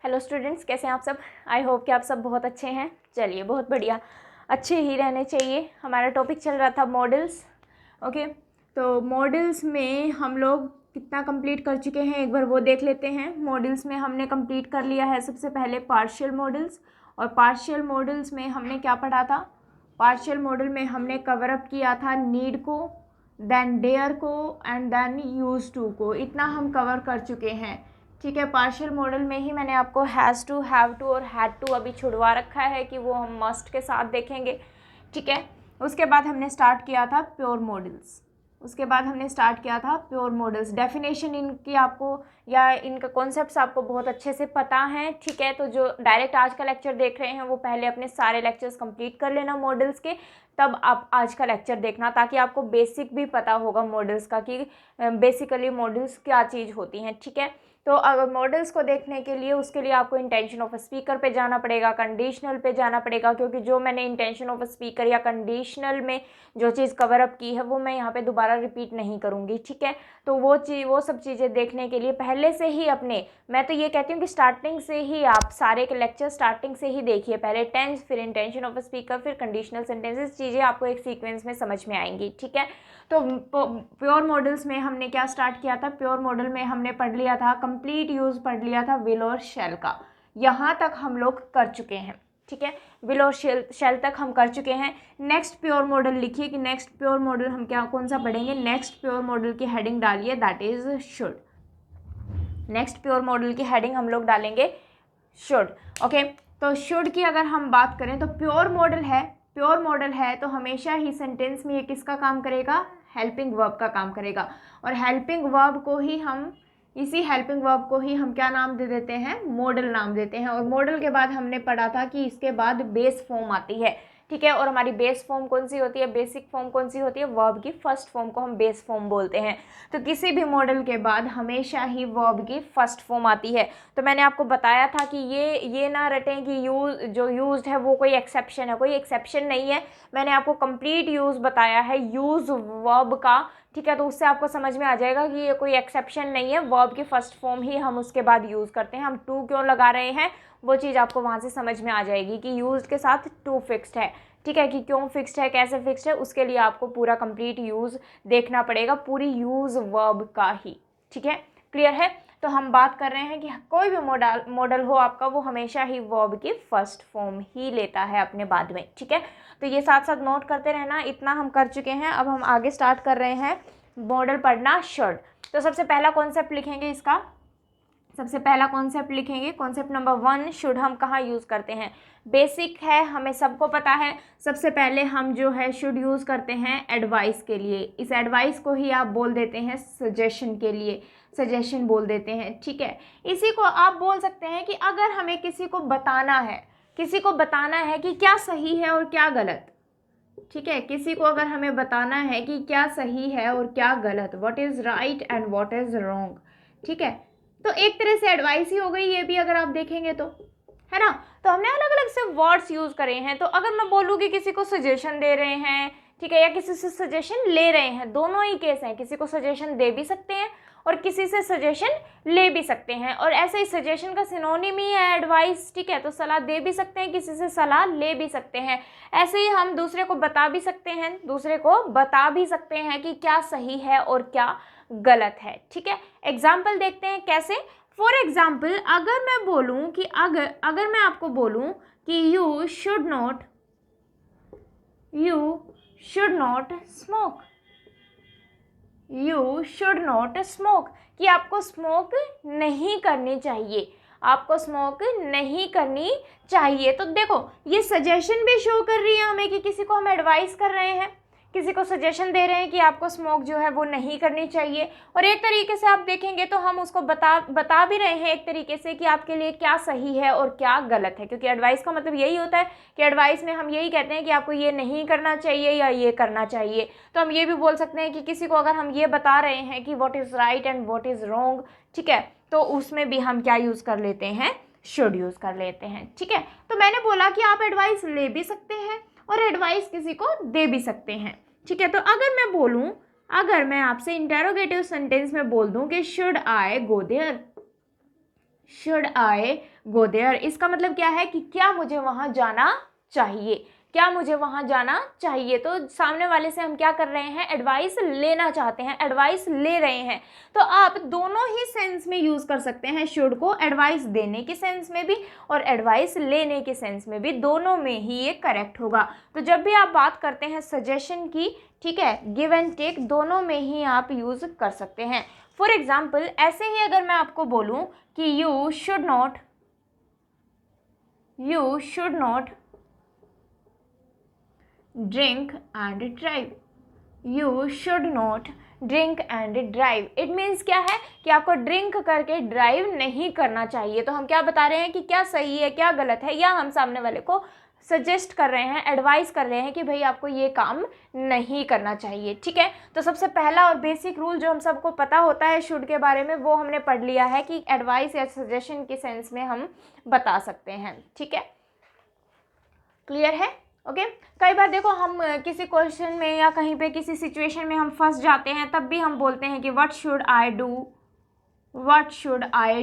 Hello students, कैसे हैं आप सब। आई होप कि आप सब बहुत अच्छे हैं। चलिए, बहुत बढ़िया, अच्छे ही रहने चाहिए। हमारा टॉपिक चल रहा था मॉडल्स। ओके, तो मॉडल्स में हम लोग कितना कंप्लीट कर चुके हैं एक बार वो देख लेते हैं। मॉडल्स में हमने कंप्लीट कर लिया है सबसे पहले पार्शियल मॉडल्स। और पार्शियल मॉडल्स में हमने क्या पढ़ा था? पार्शियल मॉडल में हमने कवर अप किया था नीड को, देन डेयर को एंड देन यूज टू को। इतना हम कवर कर चुके हैं। ठीक है, पार्शियल मॉडल में ही मैंने आपको हैज़ टू, हैव टू और हैड टू अभी छुड़वा रखा है कि वो हम मस्ट के साथ देखेंगे। ठीक है, उसके बाद हमने स्टार्ट किया था प्योर मॉडल्स। डेफिनेशन इनकी आपको या इनका कॉन्सेप्ट्स आपको बहुत अच्छे से पता हैं। ठीक है, तो जो डायरेक्ट आज का लेक्चर देख रहे हैं वो पहले अपने सारे लेक्चर्स कंप्लीट कर लेना मॉडल्स के, तब आप आज का लेक्चर देखना, ताकि आपको बेसिक भी पता होगा मॉडल्स का कि बेसिकली मॉडल्स क्या चीज़ होती हैं। ठीक है, तो अगर मॉडल्स को देखने के लिए उसके लिए आपको इंटेंशन ऑफ स्पीकर पे जाना पड़ेगा, कंडीशनल पे जाना पड़ेगा, क्योंकि जो मैंने इंटेंशन ऑफ स्पीकर या कंडीशनल में जो चीज़ कवर अप की है वो मैं यहाँ पे दोबारा रिपीट नहीं करूँगी। ठीक है, तो वो सब चीज़ें देखने के लिए पहले से ही मैं तो ये कहती हूँ कि स्टार्टिंग से ही आप सारे के लेक्चर स्टार्टिंग से ही देखिए। पहले टेंस, फिर इंटेंशन ऑफ स्पीकर, फिर कंडीशनल सेंटेंसेस, चीज़ें आपको एक सीक्वेंस में समझ में आएंगी। ठीक है, तो प्योर मॉडल्स में हमने क्या स्टार्ट किया था? प्योर मॉडल में हमने पढ़ लिया था, कंप्लीट यूज पढ़ लिया था विल और शैल का। यहाँ तक हम लोग कर चुके हैं। ठीक है, विल और शैल तक हम कर चुके हैं। नेक्स्ट प्योर मॉडल लिखिए कि नेक्स्ट प्योर मॉडल हम कौन सा पढ़ेंगे। नेक्स्ट प्योर मॉडल की हेडिंग डालिए, that is should. Next pure model की हेडिंग हम लोग डालेंगे शुड। ओके, तो शुड की अगर हम बात करें तो प्योर मॉडल है तो हमेशा ही सेंटेंस में ये किसका काम करेगा? हेल्पिंग वर्ब का काम करेगा। और हेल्पिंग वर्ब को ही हम क्या नाम दे देते हैं? मॉडल नाम देते हैं। और मॉडल के बाद हमने पढ़ा था कि इसके बाद बेस फॉर्म आती है। ठीक है, और हमारी बेस फॉर्म कौन सी होती है? बेसिक फॉर्म कौन सी होती है? वर्ब की फर्स्ट फॉर्म को हम बेस फॉर्म बोलते हैं। तो किसी भी मॉडल के बाद हमेशा ही वर्ब की फर्स्ट फॉर्म आती है। तो मैंने आपको बताया था कि ये ना रटें कि जो यूज्ड है वो कोई एक्सेप्शन है। कोई एक्सेप्शन नहीं है। मैंने आपको कंप्लीट यूज बताया है यूज वर्ब का। ठीक है, तो उससे आपको समझ में आ जाएगा कि ये कोई एक्सेप्शन नहीं है। वर्ब की फर्स्ट फॉर्म ही हम उसके बाद यूज़ करते हैं। हम टू क्यों लगा रहे हैं वो चीज़ आपको वहाँ से समझ में आ जाएगी कि यूज्ड के साथ टू फिक्स्ड है। ठीक है, कि क्यों फिक्स्ड है, कैसे फिक्स्ड है, उसके लिए आपको पूरा कंप्लीट यूज़ देखना पड़ेगा, पूरी यूज़ वर्ब का ही। ठीक है, क्लियर है। तो हम बात कर रहे हैं कि कोई भी मॉडल हो आपका, वो हमेशा ही वर्ब की फर्स्ट फॉर्म ही लेता है अपने बाद में। ठीक है, तो ये साथ साथ नोट करते रहना। इतना हम कर चुके हैं। अब हम आगे स्टार्ट कर रहे हैं मॉडल पढ़ना शुड। तो सबसे पहला कॉन्सेप्ट लिखेंगे इसका। कॉन्सेप्ट नंबर 1, शुड हम कहाँ यूज़ करते हैं? बेसिक है, हमें सबको पता है। सबसे पहले हम जो है शुड यूज़ करते हैं एडवाइस के लिए। इस एडवाइस को ही आप बोल देते हैं सजेशन के लिए, सजेशन बोल देते हैं। ठीक है, इसी को आप बोल सकते हैं कि अगर हमें किसी को बताना है कि क्या सही है और क्या गलत। ठीक है, किसी को अगर हमें बताना है कि क्या सही है और क्या गलत, what is right and what is wrong. ठीक है, तो एक तरह से एडवाइस ही हो गई ये भी, अगर आप देखेंगे तो, है ना। तो हमने अलग अलग से वर्ड्स यूज़ करे हैं। तो अगर मैं बोलूँ कि किसी को सजेशन दे रहे हैं, ठीक है, या किसी से सजेशन ले रहे हैं, दोनों ही केस हैं। किसी को सजेशन दे भी सकते हैं और किसी से सजेशन ले भी सकते हैं। और ऐसे ही सजेशन का सिनोनिम ही है एडवाइस। ठीक है, तो सलाह दे भी सकते हैं, किसी से सलाह ले भी सकते हैं। ऐसे ही हम दूसरे को बता भी सकते हैं कि क्या सही है और क्या गलत है। ठीक है, एग्जाम्पल देखते हैं कैसे। फॉर एग्जाम्पल, अगर मैं बोलूं कि अगर मैं आपको बोलूं कि यू शुड नॉट स्मोक, कि आपको स्मोक नहीं करनी चाहिए। तो देखो, ये सजेशन भी शो कर रही है हमें कि किसी को हम एडवाइस कर रहे हैं, किसी को सजेशन दे रहे हैं कि आपको स्मोक जो है वो नहीं करनी चाहिए। और एक तरीके से आप देखेंगे तो हम उसको बता भी रहे हैं एक तरीके से कि आपके लिए क्या सही है और क्या गलत है। क्योंकि एडवाइस का मतलब यही होता है कि एडवाइस में हम यही कहते हैं कि आपको ये नहीं करना चाहिए या ये करना चाहिए। तो हम ये भी बोल सकते हैं कि किसी को अगर हम ये बता रहे हैं कि what is right and what is wrong, ठीक है, तो उसमें भी हम क्या यूज़ कर लेते हैं? शुड यूज़ कर लेते हैं। ठीक है, तो मैंने बोला कि आप एडवाइस ले भी सकते हैं और एडवाइस किसी को दे भी सकते हैं। ठीक है, तो अगर मैं आपसे इंटेरोगेटिव सेंटेंस में बोल दूं कि should I go there, should I go there, इसका मतलब क्या है कि क्या मुझे वहाँ जाना चाहिए, क्या मुझे वहाँ जाना चाहिए। तो सामने वाले से हम क्या कर रहे हैं, एडवाइस लेना चाहते हैं, एडवाइस ले रहे हैं। तो आप दोनों ही सेंस में यूज़ कर सकते हैं शुड को, एडवाइस देने के सेंस में भी और एडवाइस लेने के सेंस में भी, दोनों में ही ये करेक्ट होगा। तो जब भी आप बात करते हैं सजेशन की, ठीक है, गिव एंड टेक दोनों में ही आप यूज़ कर सकते हैं। फॉर एग्जाम्पल ऐसे ही अगर मैं आपको बोलूँ कि you should not drink and drive, you should not drink and drive, it means क्या है कि आपको ड्रिंक करके ड्राइव नहीं करना चाहिए। तो हम क्या बता रहे हैं कि क्या सही है क्या गलत है, या हम सामने वाले को सजेस्ट कर रहे हैं, एडवाइस कर रहे हैं कि भाई आपको ये काम नहीं करना चाहिए, ठीक है। तो सबसे पहला और बेसिक रूल जो हम सबको पता होता है शुड के बारे में, वो हमने पढ़ लिया है कि एडवाइस या सजेशन के सेंस में हम बता सकते हैं, ठीक है, क्लियर है, ओके। कई बार देखो हम किसी क्वेश्चन में या कहीं पे किसी सिचुएशन में हम फंस जाते हैं, तब भी हम बोलते हैं कि what should I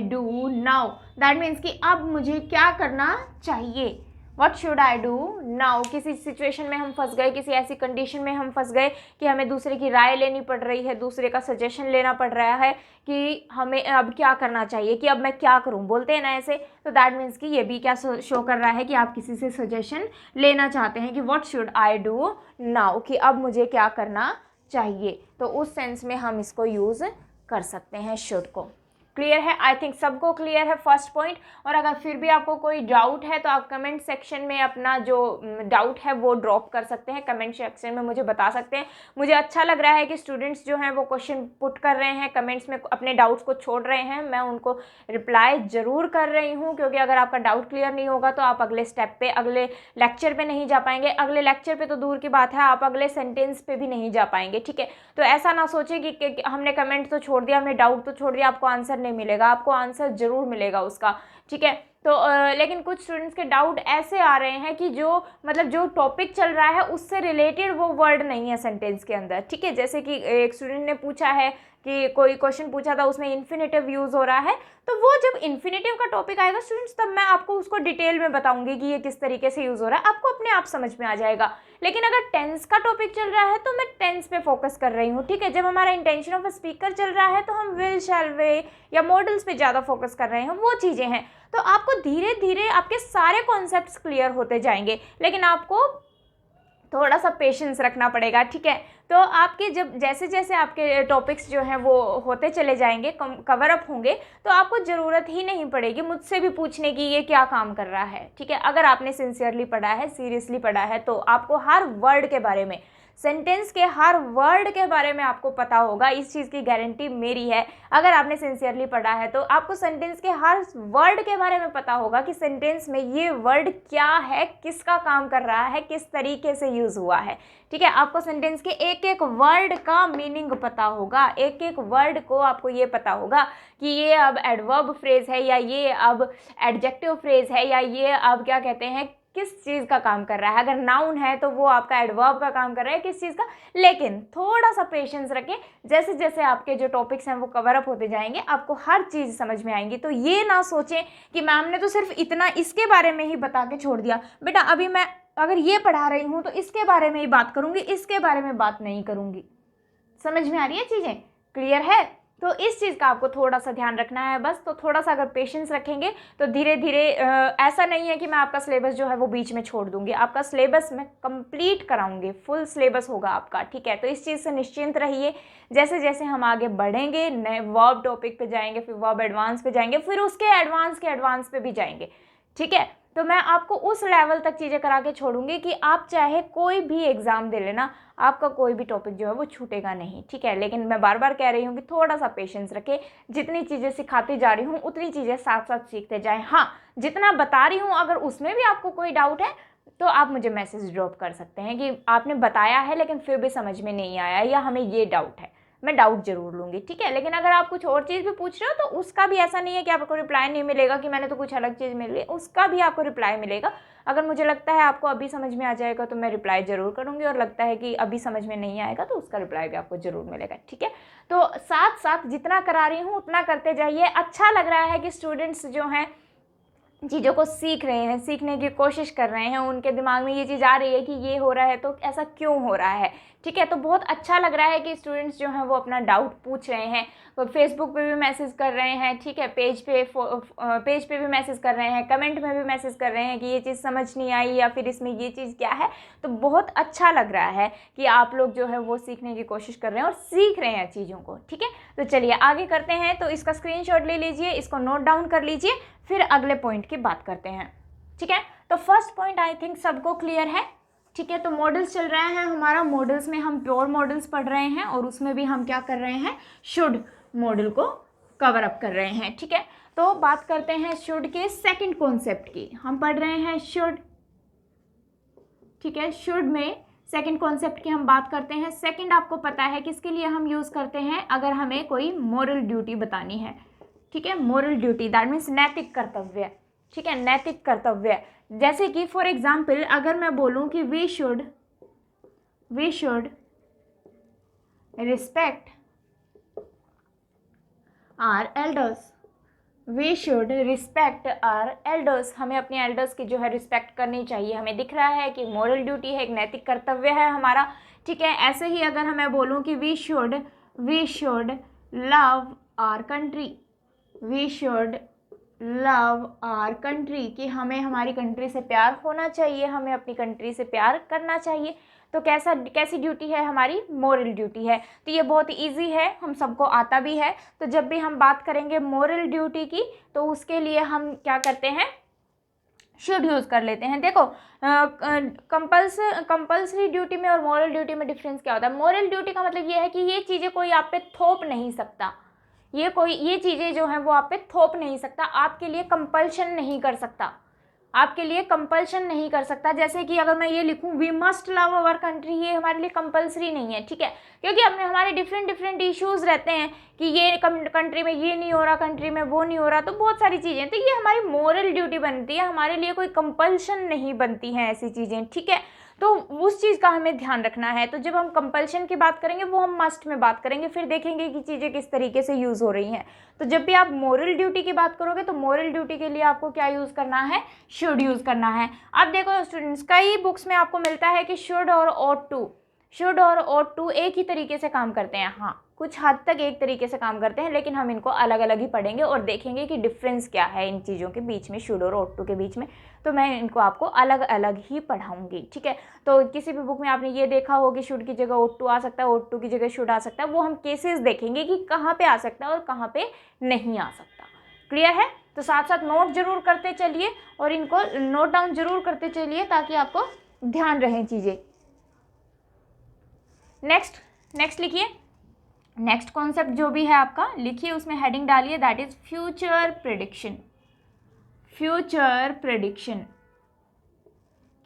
do now, that means कि अब मुझे क्या करना चाहिए, what should I do now. किसी सिचुएशन में हम फंस गए, किसी ऐसी कंडीशन में हम फंस गए कि हमें दूसरे की राय लेनी पड़ रही है, दूसरे का सजेशन लेना पड़ रहा है कि हमें अब क्या करना चाहिए, कि अब मैं क्या करूं, बोलते हैं ना ऐसे। तो दैट मीन्स कि ये भी क्या शो कर रहा है कि आप किसी से सजेशन लेना चाहते हैं कि what should I do now, कि अब मुझे क्या करना चाहिए। तो उस सेंस में हम इसको यूज़ कर सकते हैं शुड को। क्लियर है, आई थिंक सबको क्लियर है फर्स्ट पॉइंट। और अगर फिर भी आपको कोई डाउट है तो आप कमेंट सेक्शन में अपना जो डाउट है वो ड्रॉप कर सकते हैं, कमेंट सेक्शन में मुझे बता सकते हैं। मुझे अच्छा लग रहा है कि स्टूडेंट्स जो हैं वो क्वेश्चन पुट कर रहे हैं, कमेंट्स में अपने डाउट्स को छोड़ रहे हैं, मैं उनको रिप्लाई ज़रूर कर रही हूँ, क्योंकि अगर आपका डाउट क्लियर नहीं होगा तो आप अगले स्टेप पे, अगले लेक्चर पे नहीं जा पाएंगे। अगले लेक्चर पे तो दूर की बात है, आप अगले सेंटेंस पे भी नहीं जा पाएंगे, ठीक है। तो ऐसा ना सोचें कि हमने कमेंट तो छोड़ दिया, हमने डाउट तो छोड़ दिया, आपको आंसर नहीं मिलेगा, आपको आंसर जरूर मिलेगा उसका, ठीक है। तो लेकिन कुछ स्टूडेंट्स के डाउट ऐसे आ रहे हैं कि जो मतलब जो टॉपिक चल रहा है उससे रिलेटेड वो वर्ड नहीं है सेंटेंस के अंदर, ठीक है। जैसे कि एक स्टूडेंट ने पूछा है कि कोई क्वेश्चन पूछा था, उसमें इन्फिनेटिव यूज़ हो रहा है, तो वो जब इन्फिनेटिव का टॉपिक आएगा स्टूडेंट्स, तब मैं आपको उसको डिटेल में बताऊंगी कि ये किस तरीके से यूज़ हो रहा है, आपको अपने आप समझ में आ जाएगा। लेकिन अगर टेंस का टॉपिक चल रहा है तो मैं टेंस पे फोकस कर रही हूँ, ठीक है। जब हमारा इंटेंशन ऑफ स्पीकर चल रहा है तो हम विल, शैल, वे या मॉडल्स पे ज़्यादा फोकस कर रहे हैं, वो चीज़ें हैं। तो आपको धीरे धीरे आपके सारे कॉन्सेप्ट्स क्लियर होते जाएंगे, लेकिन आपको थोड़ा सा पेशेंस रखना पड़ेगा, ठीक है। तो आपके जब जैसे जैसे आपके टॉपिक्स जो हैं वो होते चले जाएंगे, कवर अप होंगे, तो आपको ज़रूरत ही नहीं पड़ेगी मुझसे भी पूछने की ये क्या काम कर रहा है, ठीक है। अगर आपने सिंसियरली पढ़ा है, सीरियसली पढ़ा है, तो आपको हर वर्ड के बारे में, सेंटेंस के हर वर्ड के बारे में आपको पता होगा, इस चीज़ की गारंटी मेरी है। अगर आपने सिंसियरली पढ़ा है तो आपको सेंटेंस के हर वर्ड के बारे में पता होगा कि सेंटेंस में ये वर्ड क्या है, किसका काम कर रहा है, किस तरीके से यूज़ हुआ है, ठीक है। आपको सेंटेंस के एक एक वर्ड का मीनिंग पता होगा, एक एक वर्ड को आपको ये पता होगा कि ये अब एडवर्ब फ्रेज है, या ये अब एडजेक्टिव फ्रेज है, या ये अब क्या कहते हैं, किस चीज़ का काम कर रहा है। अगर नाउन है तो वो आपका एडवर्ब का काम कर रहा है, किस चीज़ का। लेकिन थोड़ा सा पेशेंस रखें, जैसे जैसे आपके जो टॉपिक्स हैं वो कवर अप होते जाएंगे, आपको हर चीज़ समझ में आएंगी। तो ये ना सोचें कि मैम ने तो सिर्फ इतना इसके बारे में ही बता के छोड़ दिया, बेटा अभी मैं अगर ये पढ़ा रही हूँ तो इसके बारे में ही बात करूँगी, इसके बारे में बात नहीं करूँगी। समझ में आ रही है चीज़ें, क्लियर है। तो इस चीज़ का आपको थोड़ा सा ध्यान रखना है बस। तो थोड़ा सा अगर पेशेंस रखेंगे तो धीरे धीरे ऐसा नहीं है कि मैं आपका सिलेबस जो है वो बीच में छोड़ दूंगी, आपका सिलेबस मैं कंप्लीट कराऊंगी, फुल सिलेबस होगा आपका, ठीक है। तो इस चीज़ से निश्चिंत रहिए। जैसे जैसे हम आगे बढ़ेंगे, नए वर्ब टॉपिक पे जाएंगे, फिर वर्ब एडवांस पे जाएंगे, फिर उसके एडवांस पे भी जाएंगे, ठीक है। तो मैं आपको उस लेवल तक चीज़ें करा के छोड़ूंगी कि आप चाहे कोई भी एग्ज़ाम दे लेना, आपका कोई भी टॉपिक जो है वो छूटेगा नहीं, ठीक है। लेकिन मैं बार बार कह रही हूँ कि थोड़ा सा पेशेंस रखें, जितनी चीज़ें सिखाती जा रही हूँ उतनी चीज़ें साथ साथ सीखते जाएं। हाँ, जितना बता रही हूँ अगर उसमें भी आपको कोई डाउट है तो आप मुझे मैसेज ड्रॉप कर सकते हैं कि आपने बताया है लेकिन फिर भी समझ में नहीं आया, या हमें ये डाउट है, मैं डाउट जरूर लूँगी, ठीक है। लेकिन अगर आप कुछ और चीज़ भी पूछ रहे हो तो उसका भी ऐसा नहीं है कि आपको रिप्लाई नहीं मिलेगा कि मैंने तो कुछ अलग चीज़ मिल रही, उसका भी आपको रिप्लाई मिलेगा। अगर मुझे लगता है आपको अभी समझ में आ जाएगा तो मैं रिप्लाई ज़रूर करूँगी, और लगता है कि अभी समझ में नहीं आएगा तो उसका रिप्लाई भी आपको ज़रूर मिलेगा, ठीक है। तो साथ साथ जितना करा रही हूँ उतना करते जाइए। अच्छा लग रहा है कि स्टूडेंट्स जो हैं चीज़ों को सीख रहे हैं, सीखने की कोशिश कर रहे हैं, उनके दिमाग में ये चीज़ आ रही है कि ये हो रहा है तो ऐसा क्यों हो रहा है, ठीक है। तो बहुत अच्छा लग रहा है कि स्टूडेंट्स जो हैं वो अपना डाउट पूछ रहे हैं, वो फेसबुक पे भी मैसेज कर रहे हैं, ठीक है, पेज पे भी मैसेज कर रहे हैं, कमेंट में भी मैसेज कर रहे हैं कि ये चीज़ समझ नहीं आई या फिर इसमें ये चीज़ क्या है। तो बहुत अच्छा लग रहा है कि आप लोग जो है वो सीखने की कोशिश कर रहे हैं और सीख रहे हैं चीज़ों को, ठीक है। तो चलिए आगे करते हैं। तो इसका स्क्रीनशॉट ले लीजिए, इसको नोट डाउन कर लीजिए, फिर अगले पॉइंट की बात करते हैं, ठीक है। तो फर्स्ट पॉइंट आई थिंक सबको क्लियर है, ठीक है। तो मॉडल्स चल रहा है हमारा, मॉडल्स में हम प्योर मॉडल्स पढ़ रहे हैं और उसमें भी हम क्या कर रहे हैं, शुड मॉडल को कवर अप कर रहे हैं, ठीक है। तो बात करते हैं शुड के सेकंड कॉन्सेप्ट की। हम पढ़ रहे हैं शुड, ठीक है। शुड में सेकंड कॉन्सेप्ट की हम बात करते हैं। सेकंड आपको पता है किसके लिए हम यूज़ करते हैं, अगर हमें कोई मोरल ड्यूटी बतानी है, ठीक है। मोरल ड्यूटी दैट मीन्स नैतिक कर्तव्य, ठीक है, नैतिक कर्तव्य। जैसे कि फॉर एग्जाम्पल अगर मैं बोलूं कि we should respect our elders, we should respect our elders, हमें अपने एल्डर्स की जो है रिस्पेक्ट करनी चाहिए। हमें दिख रहा है कि मोरल ड्यूटी है, एक नैतिक कर्तव्य है हमारा, ठीक है। ऐसे ही अगर हमें बोलूं कि we should love our country, we should love our country, कि हमें हमारी कंट्री से प्यार होना चाहिए, हमें अपनी कंट्री से प्यार करना चाहिए। तो कैसी ड्यूटी है हमारी, मोरल ड्यूटी है। तो ये बहुत इजी है, हम सबको आता भी है। तो जब भी हम बात करेंगे मोरल ड्यूटी की तो उसके लिए हम क्या करते हैं, शुड यूज़ कर लेते हैं। देखो कंपल्सरी ड्यूटी में और मोरल ड्यूटी में डिफरेंस क्या होता है। मोरल ड्यूटी का मतलब ये है कि ये चीज़ें कोई आप पे थोप नहीं सकता, ये चीज़ें जो हैं वो आप पे थोप नहीं सकता, आपके लिए कंपल्शन नहीं कर सकता, आपके लिए कंपल्शन नहीं कर सकता। जैसे कि अगर मैं ये लिखूं we must love our country, ये हमारे लिए कंपल्सरी नहीं है, ठीक है। क्योंकि अपने हमारे डिफरेंट इश्यूज़ रहते हैं कि ये कंट्री में ये नहीं हो रहा, कंट्री में वो नहीं हो रहा, तो बहुत सारी चीज़ें, तो ये हमारी मोरल ड्यूटी बनती है, हमारे लिए कोई कंपल्शन नहीं बनती हैं ऐसी चीज़ें, ठीक है। तो उस चीज़ का हमें ध्यान रखना है। तो जब हम कंपल्शन की बात करेंगे वो हम मस्ट में बात करेंगे, फिर देखेंगे कि चीज़ें किस तरीके से यूज़ हो रही हैं। तो जब भी आप मोरल ड्यूटी की बात करोगे तो मोरल ड्यूटी के लिए आपको क्या यूज़ करना है, शुड यूज़ करना है। अब देखो स्टूडेंट्स, कई बुक्स में आपको मिलता है कि शुड और ऑट टू एक ही तरीके से काम करते हैं। हाँ, कुछ हद तक एक तरीके से काम करते हैं, लेकिन हम इनको अलग अलग ही पढ़ेंगे और देखेंगे कि डिफरेंस क्या है इन चीज़ों के बीच में, शुड और ऑट टू के बीच में। तो मैं इनको आपको अलग अलग ही पढ़ाऊंगी, ठीक है। तो किसी भी बुक में आपने ये देखा हो कि शुड की जगह ऑट टू आ सकता है, ऑट टू की जगह शुड आ सकता है, वो हम केसेस देखेंगे कि कहाँ पे आ सकता है और कहाँ पे नहीं आ सकता। क्लियर है। तो साथ साथ नोट जरूर करते चलिए और इनको नोट डाउन जरूर करते चलिए ताकि आपको ध्यान रहें चीज़ें। नेक्स्ट लिखिए, नेक्स्ट कॉन्सेप्ट जो भी है आपका लिखिए, उसमें हेडिंग डालिए, that is future prediction. Future prediction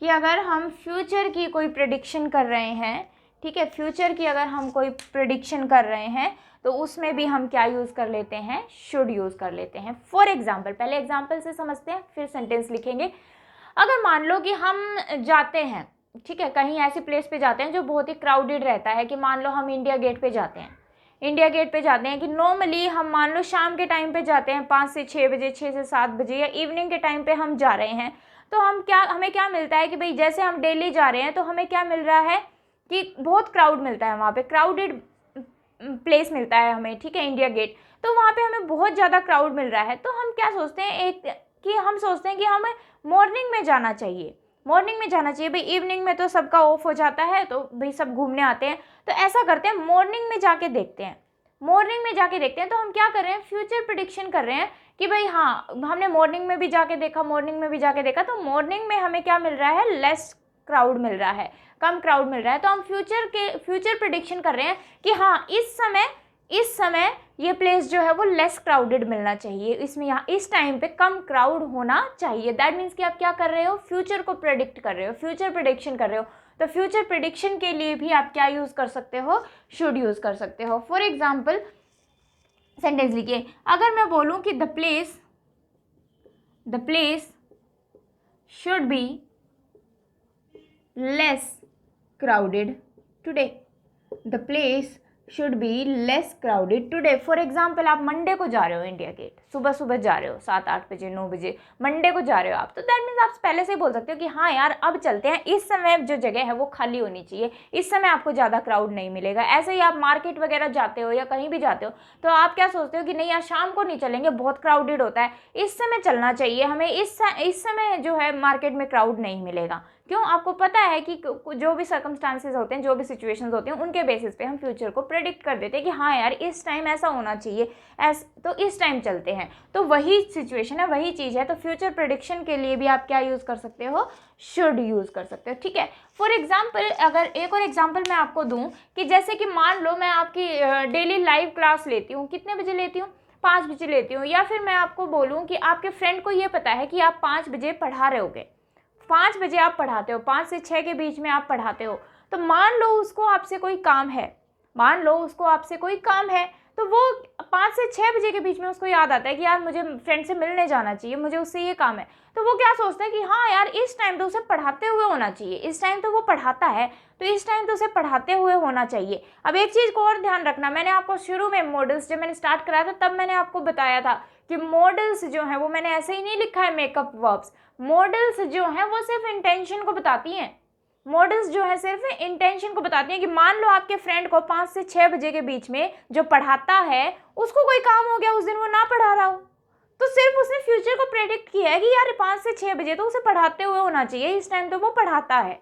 कि अगर हम फ्यूचर की कोई प्रेडिक्शन कर रहे हैं, ठीक है, फ्यूचर की अगर हम कोई प्रेडिक्शन कर रहे हैं तो उसमें भी हम क्या यूज़ कर लेते हैं, शुड यूज़ कर लेते हैं। फॉर एग्जाम्पल, पहले एग्जाम्पल से समझते हैं फिर सेंटेंस लिखेंगे। अगर मान लो कि हम जाते हैं, ठीक है, कहीं ऐसी प्लेस पे जाते हैं जो बहुत ही क्राउडेड रहता है, कि मान लो हम इंडिया गेट पे जाते हैं, कि नॉर्मली हम मान लो शाम के टाइम पे जाते हैं 5 से 6 बजे, 6 से 7 बजे या इवनिंग के टाइम पे हम जा रहे हैं। तो हमें क्या मिलता है कि भाई जैसे हम डेली जा रहे हैं तो हमें क्या मिल रहा है कि बहुत क्राउड मिलता है, वहाँ पे क्राउडेड प्लेस मिलता है हमें, ठीक है, इंडिया गेट। तो वहाँ पे हमें बहुत ज़्यादा क्राउड मिल रहा है, तो हम क्या सोचते हैं कि हमें मॉर्निंग में जाना चाहिए, भाई इवनिंग में तो सबका ऑफ हो जाता है, तो भाई सब घूमने आते हैं, तो ऐसा करते हैं मॉर्निंग में जाके देखते हैं। तो हम क्या कर रहे हैं, फ्यूचर प्रेडिक्शन कर रहे हैं कि भाई हाँ, हमने मॉर्निंग में भी जाके देखा, तो मॉर्निंग में हमें क्या मिल रहा है, लेस क्राउड मिल रहा है, कम क्राउड मिल रहा है। तो हम फ्यूचर प्रेडिक्शन कर रहे हैं कि हाँ, इस समय ये प्लेस जो है वो लेस क्राउडेड मिलना चाहिए, इसमें यहाँ इस टाइम पे कम क्राउड होना चाहिए। दैट मीन्स कि आप क्या कर रहे हो, फ्यूचर को प्रेडिक्ट कर रहे हो, फ्यूचर प्रेडिक्शन कर रहे हो। तो फ्यूचर प्रिडिक्शन के लिए भी आप क्या यूज़ कर सकते हो, शुड यूज़ कर सकते हो। फॉर एग्जाम्पल सेंटेंस लिखिए, अगर मैं बोलूँ कि the place should be less crowded today, the place should be less crowded today. For example आप मंडे को जा रहे हो इंडिया गेट, सुबह सुबह जा रहे हो 7-8 बजे 9 बजे मंडे को जा रहे हो आप, तो दैट मीन्स आप पहले से ही बोल सकते हो कि हाँ यार अब चलते हैं, इस समय जो जगह है वो खाली होनी चाहिए, इस समय आपको ज़्यादा क्राउड नहीं मिलेगा। ऐसे ही आप मार्केट वगैरह जाते हो या कहीं भी जाते हो तो आप क्या सोचते हो कि नहीं यार शाम को नहीं चलेंगे, बहुत क्राउडेड होता है, इस समय चलना चाहिए हमें, इस समय जो है मार्केट में क्राउड नहीं मिलेगा। क्यों? आपको पता है कि जो भी सर्कमस्टांसेस होते हैं, जो भी सिचुएशंस होते हैं, उनके बेसिस पे हम फ्यूचर को प्रेडिक्ट कर देते हैं कि हाँ यार इस टाइम ऐसा होना चाहिए, तो इस टाइम चलते हैं। तो वही सिचुएशन है, वही चीज़ है। तो फ्यूचर प्रेडिक्शन के लिए भी आप क्या यूज़ कर सकते हो, शुड यूज़ कर सकते हो। ठीक है, फॉर एग्जाम्पल अगर एक और एग्जाम्पल मैं आपको दूँ कि जैसे कि मान लो मैं आपकी डेली लाइव क्लास लेती हूँ, कितने बजे लेती हूँ, 5 बजे लेती हूँ, या फिर मैं आपको बोलूँ कि आपके फ्रेंड को ये पता है कि आप 5 बजे पढ़ा रहे होगे, 5 बजे आप पढ़ाते हो, 5 से 6 के बीच में आप पढ़ाते हो, तो मान लो उसको आपसे कोई काम है, तो वो 5 से 6 बजे के बीच में उसको याद आता है कि यार मुझे फ्रेंड से मिलने जाना चाहिए, मुझे उससे ये काम है, तो वो क्या सोचता है कि हाँ यार इस टाइम तो उसे पढ़ाते हुए होना चाहिए, इस टाइम तो वो पढ़ाता है, तो इस टाइम तो उसे पढ़ाते हुए होना चाहिए। अब एक चीज़ को और ध्यान रखना, मैंने आपको शुरू में मॉडल्स जब मैंने स्टार्ट कराया था तब मैंने आपको बताया था कि मॉडल्स जो हैं वो मैंने ऐसे ही नहीं लिखा है मेकअप वर्ब्स, मॉडल्स जो हैं वो सिर्फ इंटेंशन को बताती हैं, मॉडल्स जो है सिर्फ इंटेंशन को बताती हैं कि मान लो आपके फ्रेंड को 5 से 6 बजे के बीच में जो पढ़ाता है उसको कोई काम हो गया, उस दिन वो ना पढ़ा रहा हो, तो सिर्फ उसने फ्यूचर को प्रेडिक्ट किया है कि यार 5 से 6 बजे तो उसे पढ़ाते हुए होना चाहिए, इस टाइम तो वो पढ़ाता है।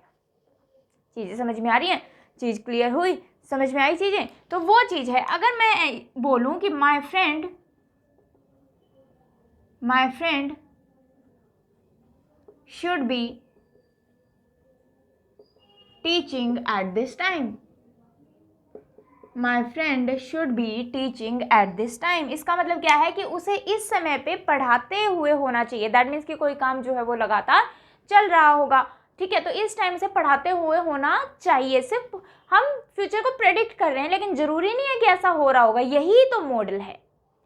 चीज़ें समझ में आ रही हैं? चीज़ क्लियर हुई? समझ में आई चीज़ें? तो वो चीज़ है, अगर मैं बोलूँ कि my friend should be teaching at this time, my friend should be teaching at this time, इसका मतलब क्या है कि उसे इस समय पे पढ़ाते हुए होना चाहिए। दैट मीन्स कि कोई काम जो है वो लगातार चल रहा होगा, ठीक है, तो इस टाइम से पढ़ाते हुए होना चाहिए। सिर्फ हम फ्यूचर को प्रेडिक्ट कर रहे हैं, लेकिन ज़रूरी नहीं है कि ऐसा हो रहा होगा, यही तो मॉडल है,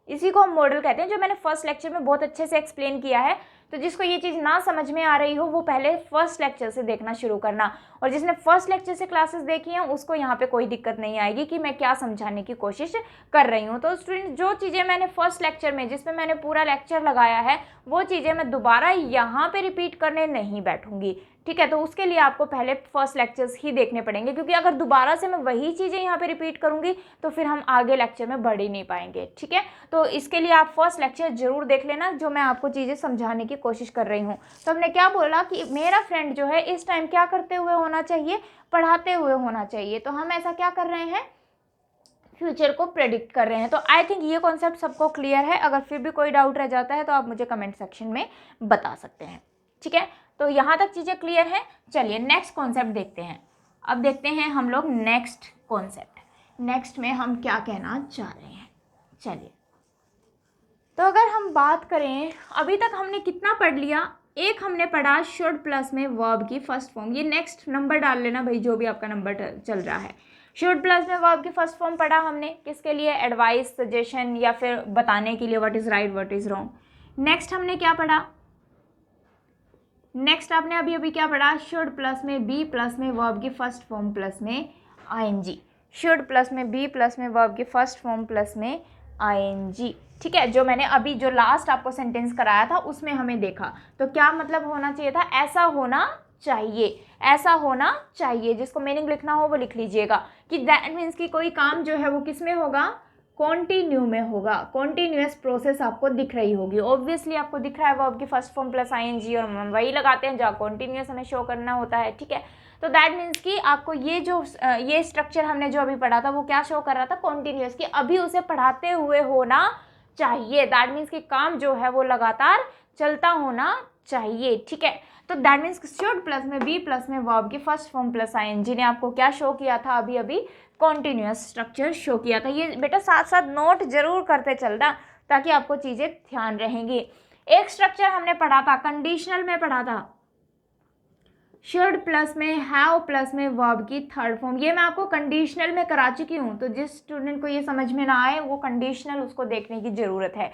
इसी को हम मॉडल कहते हैं, जो मैंने फर्स्ट लेक्चर में बहुत अच्छे से एक्सप्लेन किया है। तो जिसको ये चीज़ ना समझ में आ रही हो वो पहले फर्स्ट लेक्चर से देखना शुरू करना, और जिसने फर्स्ट लेक्चर से क्लासेस देखी हैं उसको यहाँ पे कोई दिक्कत नहीं आएगी कि मैं क्या समझाने की कोशिश कर रही हूँ। तो स्टूडेंट जो चीज़ें मैंने फर्स्ट लेक्चर में, जिसमें मैंने पूरा लेक्चर लगाया है, वो चीज़ें मैं दोबारा यहाँ पे रिपीट करने नहीं बैठूंगी, ठीक है। तो उसके लिए आपको पहले फर्स्ट लेक्चर्स ही देखने पड़ेंगे, क्योंकि अगर दोबारा से मैं वही चीज़ें यहाँ पे रिपीट करूँगी तो फिर हम आगे लेक्चर में बढ़ ही नहीं पाएंगे, ठीक है। तो इसके लिए आप फर्स्ट लेक्चर जरूर देख लेना, जो मैं आपको चीज़ें समझाने की कोशिश कर रही हूँ। तो हमने क्या बोला कि मेरा फ्रेंड जो है इस टाइम क्या करते हुए होना चाहिए, पढ़ाते हुए होना चाहिए। तो हम ऐसा क्या कर रहे हैं, फ्यूचर को प्रेडिक्ट कर रहे हैं। तो आई थिंक ये कॉन्सेप्ट सबको क्लियर है। अगर फिर भी कोई डाउट रह जाता है तो आप मुझे कमेंट सेक्शन में बता सकते हैं, ठीक है। तो यहाँ तक चीज़ें क्लियर हैं। चलिए नेक्स्ट कॉन्सेप्ट देखते हैं। अब देखते हैं हम लोग नेक्स्ट कॉन्सेप्ट, नेक्स्ट में हम क्या कहना चाह रहे हैं। चलिए, तो अगर हम बात करें, अभी तक हमने कितना पढ़ लिया, एक हमने पढ़ा शुड प्लस में वर्ब की फर्स्ट फॉर्म, ये नेक्स्ट नंबर डाल लेना भाई, जो भी आपका नंबर चल रहा है। शुड प्लस में वर्ब की फर्स्ट फॉर्म पढ़ा हमने, किसके लिए, एडवाइस, सजेशन, या फिर बताने के लिए what is right what is wrong. Next हमने क्या पढ़ा, नेक्स्ट आपने अभी अभी क्या पढ़ा, शुड प्लस में बी प्लस में वर्ब की फर्स्ट फॉर्म प्लस में आईएनजी, शुड प्लस में बी प्लस में वर्ब की फर्स्ट फॉर्म प्लस में आईएनजी, ठीक है। जो मैंने अभी जो लास्ट आपको सेंटेंस कराया था उसमें हमें देखा, तो क्या मतलब होना चाहिए था, ऐसा होना चाहिए, ऐसा होना चाहिए। जिसको मीनिंग लिखना हो वो लिख लीजिएगा कि दैट मीन्स कि कोई काम जो है वो किस में होगा, कॉन्टिन्यू में होगा, कॉन्टिन्यूअस प्रोसेस आपको दिख रही होगी। ऑब्वियसली आपको दिख रहा है वर्ब की फर्स्ट फॉर्म प्लस आईएनजी, और हम वही लगाते हैं जहाँ कॉन्टिन्यूअस हमें शो करना होता है, ठीक है। तो दैट मीन्स कि आपको ये स्ट्रक्चर हमने जो अभी पढ़ा था वो क्या शो कर रहा था, कॉन्टिन्यूअस, कि अभी उसे पढ़ाते हुए होना चाहिए। दैट मीन्स कि काम जो है वो लगातार चलता होना चाहिए, ठीक है। तो दैट मीन्स शुड प्लस में बी प्लस में वर्ब की फर्स्ट फॉर्म प्लस आईएनजी ने आपको क्या शो किया था, अभी अभी कॉन्टिन्यूअस स्ट्रक्चर शो किया था। ये बेटा साथ साथ नोट जरूर करते चलना, ताकि आपको चीज़ें ध्यान रहेंगी। एक स्ट्रक्चर हमने पढ़ा था, कंडीशनल में पढ़ा था, शुड प्लस में हैव प्लस में वर्ब की थर्ड फॉर्म। ये मैं आपको कंडीशनल में करा चुकी हूँ, तो जिस स्टूडेंट को ये समझ में ना आए वो कंडीशनल उसको देखने की ज़रूरत है।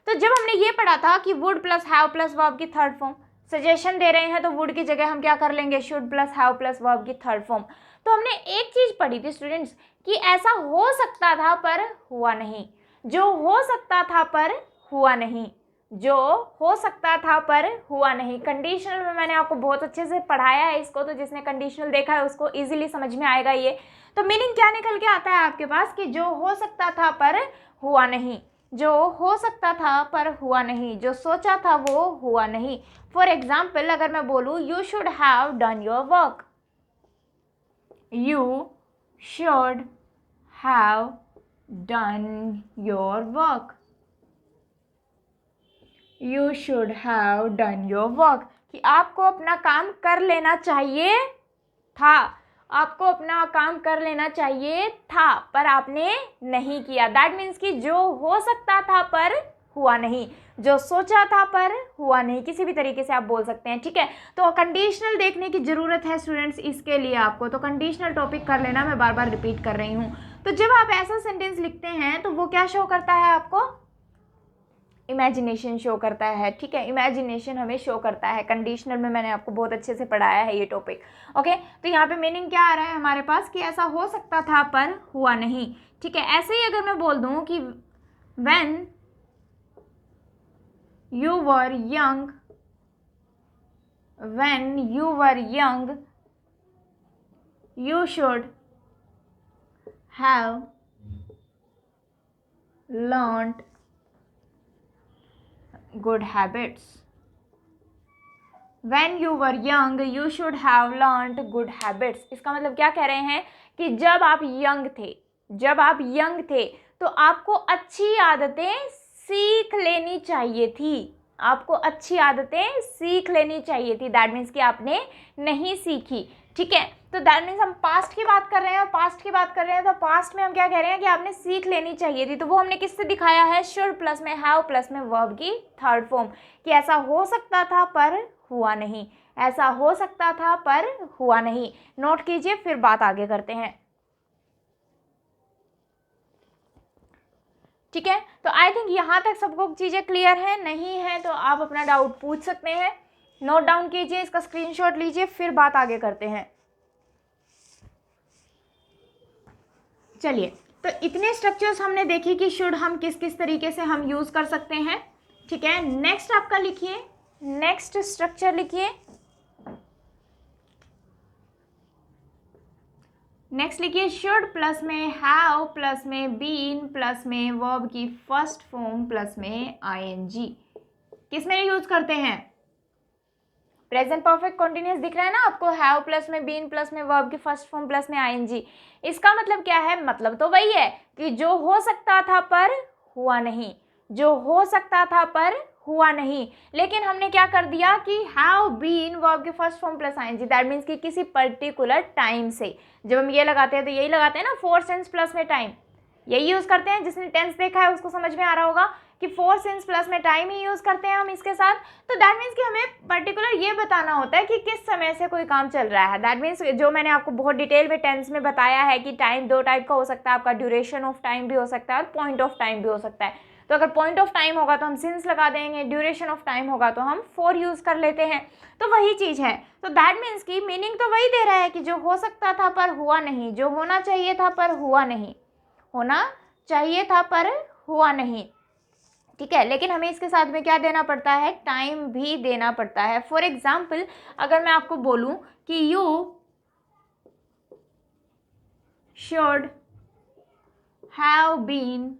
तो जब हमने ये पढ़ा था कि would plus have plus verb की थर्ड फॉर्म, सजेशन दे रहे हैं तो वुड की जगह हम क्या कर लेंगे, should plus have plus verb की थर्ड फॉर्म। तो हमने एक चीज़ पढ़ी थी स्टूडेंट्स कि ऐसा हो सकता था पर हुआ नहीं, जो हो सकता था पर हुआ नहीं, जो हो सकता था पर हुआ नहीं। कंडीशनल में मैंने आपको बहुत अच्छे से पढ़ाया है इसको, तो जिसने कंडीशनल देखा है उसको इजीली समझ में आएगा ये। तो मीनिंग क्या निकल के आता है आपके पास कि जो हो सकता था पर हुआ नहीं, जो हो सकता था पर हुआ नहीं, जो सोचा था वो हुआ नहीं। फॉर एग्जाम्पल अगर मैं बोलूँ you should have done your work, you should have done your work, you should have done your work, कि आपको अपना काम कर लेना चाहिए था, आपको अपना काम कर लेना चाहिए था पर आपने नहीं किया। दैट मीन्स कि जो हो सकता था पर हुआ नहीं, जो सोचा था पर हुआ नहीं, किसी भी तरीके से आप बोल सकते हैं, ठीक है। तो कंडीशनल देखने की ज़रूरत है स्टूडेंट्स इसके लिए आपको, तो कंडीशनल टॉपिक कर लेना, मैं बार बार रिपीट कर रही हूँ। तो जब आप ऐसा सेंटेंस लिखते हैं तो वो क्या शो करता है आपको, इमेजिनेशन शो करता है, ठीक है। इमेजिनेशन हमें शो करता है, कंडीशनल में मैंने आपको बहुत अच्छे से पढ़ाया है ये टॉपिक, ओके। तो यहाँ पे मीनिंग क्या आ रहा है हमारे पास कि ऐसा हो सकता था पर हुआ नहीं, ठीक है। ऐसे ही अगर मैं बोल दूँ कि when you were young, when you were young, you should have learned good habits. When you were young, you should have learned good habits. इसका मतलब क्या कह रहे हैं कि जब आप यंग थे, जब आप यंग थे तो आपको अच्छी आदतें सीख लेनी चाहिए थी, आपको अच्छी आदतें सीख लेनी चाहिए थी। दैट मीन्स कि आपने नहीं सीखी, ठीक है। तो दैट मीन्स हम पास्ट की बात कर रहे हैं, और पास्ट की बात कर रहे हैं तो पास्ट में हम क्या कह रहे हैं कि आपने सीख लेनी चाहिए थी। तो वो हमने किससे दिखाया है, शुड प्लस में हैव प्लस में वर्ब की थर्ड फॉर्म, कि ऐसा हो सकता था पर हुआ नहीं, ऐसा हो सकता था पर हुआ नहीं। नोट कीजिए, फिर बात आगे करते हैं, ठीक है। तो आई थिंक यहाँ तक सबको चीज़ें क्लियर है, नहीं है तो आप अपना डाउट पूछ सकते हैं। नोट डाउन कीजिए, इसका स्क्रीनशॉट लीजिए, फिर बात आगे करते हैं। चलिए, तो इतने स्ट्रक्चर्स हमने देखे कि शुड हम किस किस तरीके से हम यूज़ कर सकते हैं, ठीक है। नेक्स्ट आपका लिखिए, नेक्स्ट स्ट्रक्चर लिखिए, नेक्स्ट लिखिए शुड प्लस में हैव प्लस में बीन प्लस में वर्ब की फर्स्ट फॉर्म प्लस में आईएनजी। किस में यूज करते हैं, प्रेजेंट परफेक्ट कॉन्टिन्यूअस दिख रहा है ना आपको, हैव प्लस में बीन प्लस में वर्ब की फर्स्ट फॉर्म प्लस में आईएनजी। इसका मतलब क्या है, मतलब तो वही है कि जो हो सकता था पर हुआ नहीं, जो हो सकता था पर हुआ नहीं। लेकिन हमने क्या कर दिया कि हैव बीन वर्ब के first form plus ING, that means कि किसी पर्टिकुलर टाइम से, जब हम ये लगाते हैं तो यही लगाते हैं ना, फोर सिंस प्लस में टाइम, यही यूज करते हैं। जिसने टेंस देखा है उसको समझ में आ रहा होगा कि फोर सिंस प्लस में टाइम ही यूज करते हैं हम इसके साथ। तो दैट मीन्स कि हमें पर्टिकुलर ये बताना होता है कि किस समय से कोई काम चल रहा है। दैट मीन्स जो मैंने आपको बहुत डिटेल में टेंस में बताया है कि टाइम दो टाइप का हो सकता है, आपका ड्यूरेशन ऑफ टाइम भी हो सकता है और पॉइंट ऑफ टाइम भी हो सकता है। तो अगर पॉइंट ऑफ टाइम होगा तो हम सिंस लगा देंगे, ड्यूरेशन ऑफ टाइम होगा तो हम फोर यूज कर लेते हैं। तो वही चीज़ है। तो दैट मीन्स की मीनिंग तो वही दे रहा है कि जो हो सकता था पर हुआ नहीं, जो होना चाहिए था पर हुआ नहीं, होना चाहिए था पर हुआ नहीं, ठीक है। लेकिन हमें इसके साथ में क्या देना पड़ता है, टाइम भी देना पड़ता है। फॉर एग्जाम्पल अगर मैं आपको बोलूं कि you should have been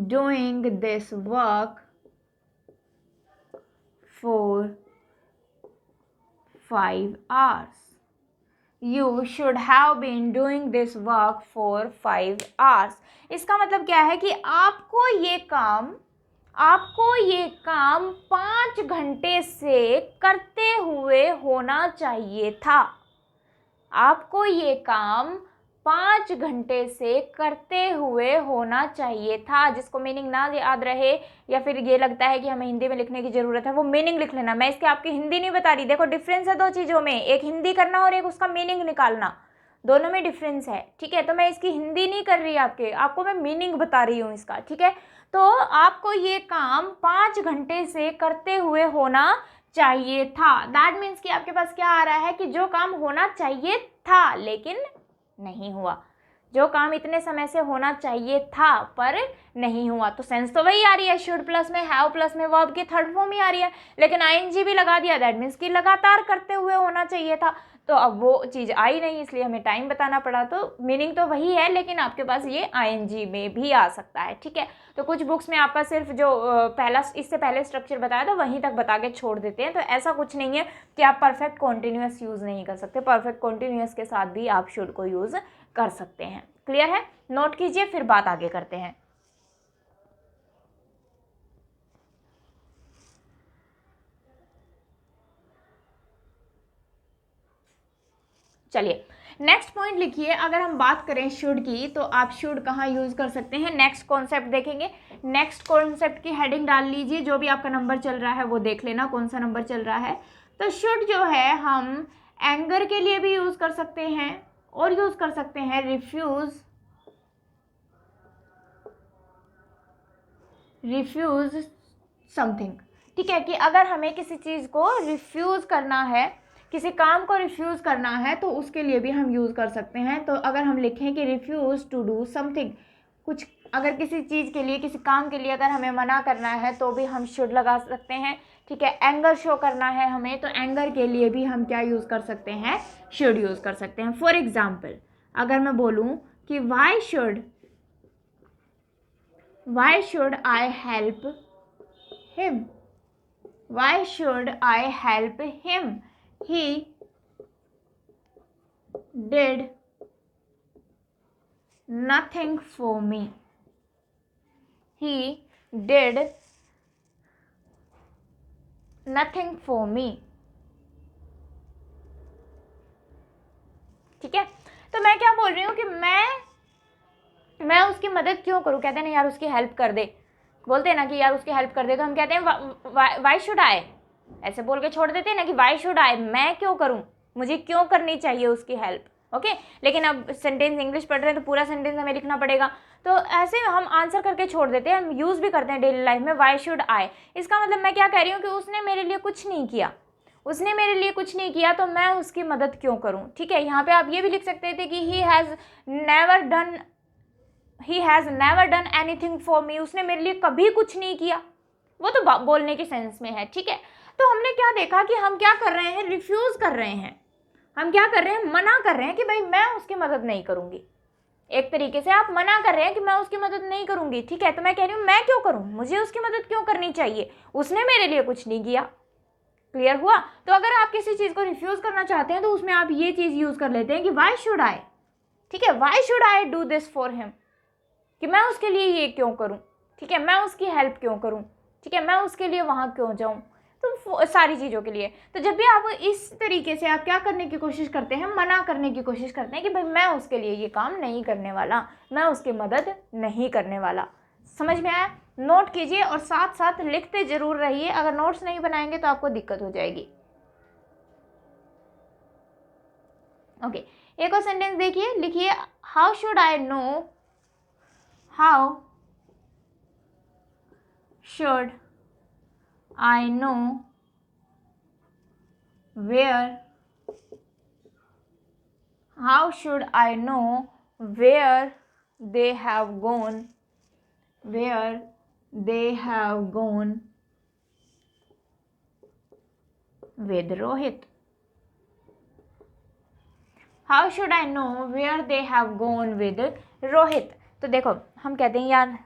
doing this work for 5 hours, You should have been doing this work for 5 hours. इसका मतलब क्या है कि आपको ये काम 5 घंटे से करते हुए होना चाहिए था। आपको ये काम 5 घंटे से करते हुए होना चाहिए था। जिसको मीनिंग ना याद रहे या फिर ये लगता है कि हमें हिंदी में लिखने की ज़रूरत है, वो मीनिंग लिख लेना। मैं इसके आपकी हिंदी नहीं बता रही, देखो डिफरेंस है 2 चीज़ों में, एक हिंदी करना और एक उसका मीनिंग निकालना, दोनों में डिफरेंस है, ठीक है। तो मैं इसकी हिंदी नहीं कर रही आपको मैं मीनिंग बता रही हूँ इसका, ठीक है। तो आपको ये काम 5 घंटे से करते हुए होना चाहिए था। दैट मीन्स कि आपके पास क्या आ रहा है कि जो काम होना चाहिए था लेकिन नहीं हुआ, जो काम इतने समय से होना चाहिए था पर नहीं हुआ। तो सेंस तो वही आ रही है, शुड प्लस में, हैव प्लस में वर्ब की थर्ड फॉर्म ही आ रही है, लेकिन आईएनजी भी लगा दिया, दैट मीन्स कि लगातार करते हुए होना चाहिए था। तो अब वो चीज़ आई नहीं, इसलिए हमें टाइम बताना पड़ा। तो मीनिंग तो वही है, लेकिन आपके पास ये आईएनजी में भी आ सकता है, ठीक है। तो कुछ बुक्स में आपका सिर्फ जो पहला इससे पहले स्ट्रक्चर बताया था वहीं तक बता के छोड़ देते हैं। तो ऐसा कुछ नहीं है कि आप परफेक्ट कॉन्टिन्यूअस यूज़ नहीं कर सकते, परफेक्ट कॉन्टिन्यूअस के साथ भी आप शुड को यूज़ कर सकते हैं। क्लियर है? नोट कीजिए, फिर बात आगे करते हैं। चलिए नेक्स्ट पॉइंट लिखिए। अगर हम बात करें शुड की, तो आप शुड कहाँ यूज़ कर सकते हैं, नेक्स्ट कॉन्सेप्ट देखेंगे। नेक्स्ट कॉन्सेप्ट की हेडिंग डाल लीजिए, जो भी आपका नंबर चल रहा है वो देख लेना कौन सा नंबर चल रहा है। तो शुड जो है हम एंगर के लिए भी यूज़ कर सकते हैं और यूज़ कर सकते हैं रिफ्यूज़ समथिंग, ठीक है। कि अगर हमें किसी चीज़ को रिफ्यूज़ करना है, किसी काम को रिफ्यूज़ करना है, तो उसके लिए भी हम यूज़ कर सकते हैं। तो अगर हम लिखें कि रिफ्यूज़ टू डू समथिंग, कुछ अगर किसी चीज़ के लिए, किसी काम के लिए अगर हमें मना करना है तो भी हम शुड लगा सकते हैं, ठीक है। एंगर शो करना है हमें, तो एंगर के लिए भी हम क्या यूज़ कर सकते हैं, शुड यूज़ कर सकते हैं। फॉर एग्जाम्पल अगर मैं बोलूँ कि why should I help him, why should I help him, he did nothing for me, he did nothing for me, ठीक है। तो मैं क्या बोल रही हूँ कि मैं उसकी मदद क्यों करूँ। कहते हैं ना यार उसकी हेल्प कर दे, बोलते हैं ना कि यार उसकी हेल्प कर दे, तो हम कहते हैं वाई शुड आई, ऐसे बोल के छोड़ देते हैं ना कि वाई शुड आई, मैं क्यों करूं, मुझे क्यों करनी चाहिए उसकी हेल्प, ओके। लेकिन अब सेंटेंस इंग्लिश पढ़ रहे हैं तो पूरा सेंटेंस हमें लिखना पड़ेगा, तो ऐसे हम आंसर करके छोड़ देते हैं। हम यूज़ भी करते हैं डेली लाइफ में वाई शुड आई। इसका मतलब मैं क्या कह रही हूँ कि उसने मेरे लिए कुछ नहीं किया, उसने मेरे लिए कुछ नहीं किया तो मैं उसकी मदद क्यों करूँ, ठीक है। यहाँ पे आप ये भी लिख सकते थे कि he has never done anything for me, उसने मेरे लिए कभी कुछ नहीं किया, वो तो बोलने के सेंस में है, ठीक है। तो हमने क्या देखा कि हम क्या कर रहे हैं, रिफ्यूज़ कर रहे हैं, हम क्या कर रहे हैं, मना कर रहे हैं कि भाई मैं उसकी मदद नहीं करूँगी। एक तरीके से आप मना कर रहे हैं कि मैं उसकी मदद नहीं करूँगी, ठीक है। तो मैं कह रही हूँ मैं क्यों करूँ, मुझे उसकी मदद क्यों करनी चाहिए, उसने मेरे लिए कुछ नहीं किया। क्लियर हुआ? तो अगर आप किसी चीज़ को रिफ्यूज़ करना चाहते हैं तो उसमें आप ये चीज़ यूज़ कर लेते हैं कि वाई शुड आई, ठीक है, why should I do this for him, कि मैं उसके लिए ये क्यों करूं, ठीक है, मैं उसकी हेल्प क्यों करूं, ठीक है, मैं उसके लिए वहाँ क्यों जाऊं, तो सारी चीज़ों के लिए। तो जब भी आप इस तरीके से आप क्या करने की कोशिश करते हैं, मना करने की कोशिश करते हैं कि भाई मैं उसके लिए ये काम नहीं करने वाला, मैं उसकी मदद नहीं करने वाला। समझ में आया? नोट कीजिए और साथ साथ लिखते जरूर रहिए, अगर नोट्स नहीं बनाएंगे तो आपको दिक्कत हो जाएगी। ओके, एक और सेंटेंस देखिए, लिखिए how should I know, how should I know where, how should I know where they have gone, where they have gone with Rohit, how should I know where they have gone with Rohit। तो देखो हम कहते हैं यार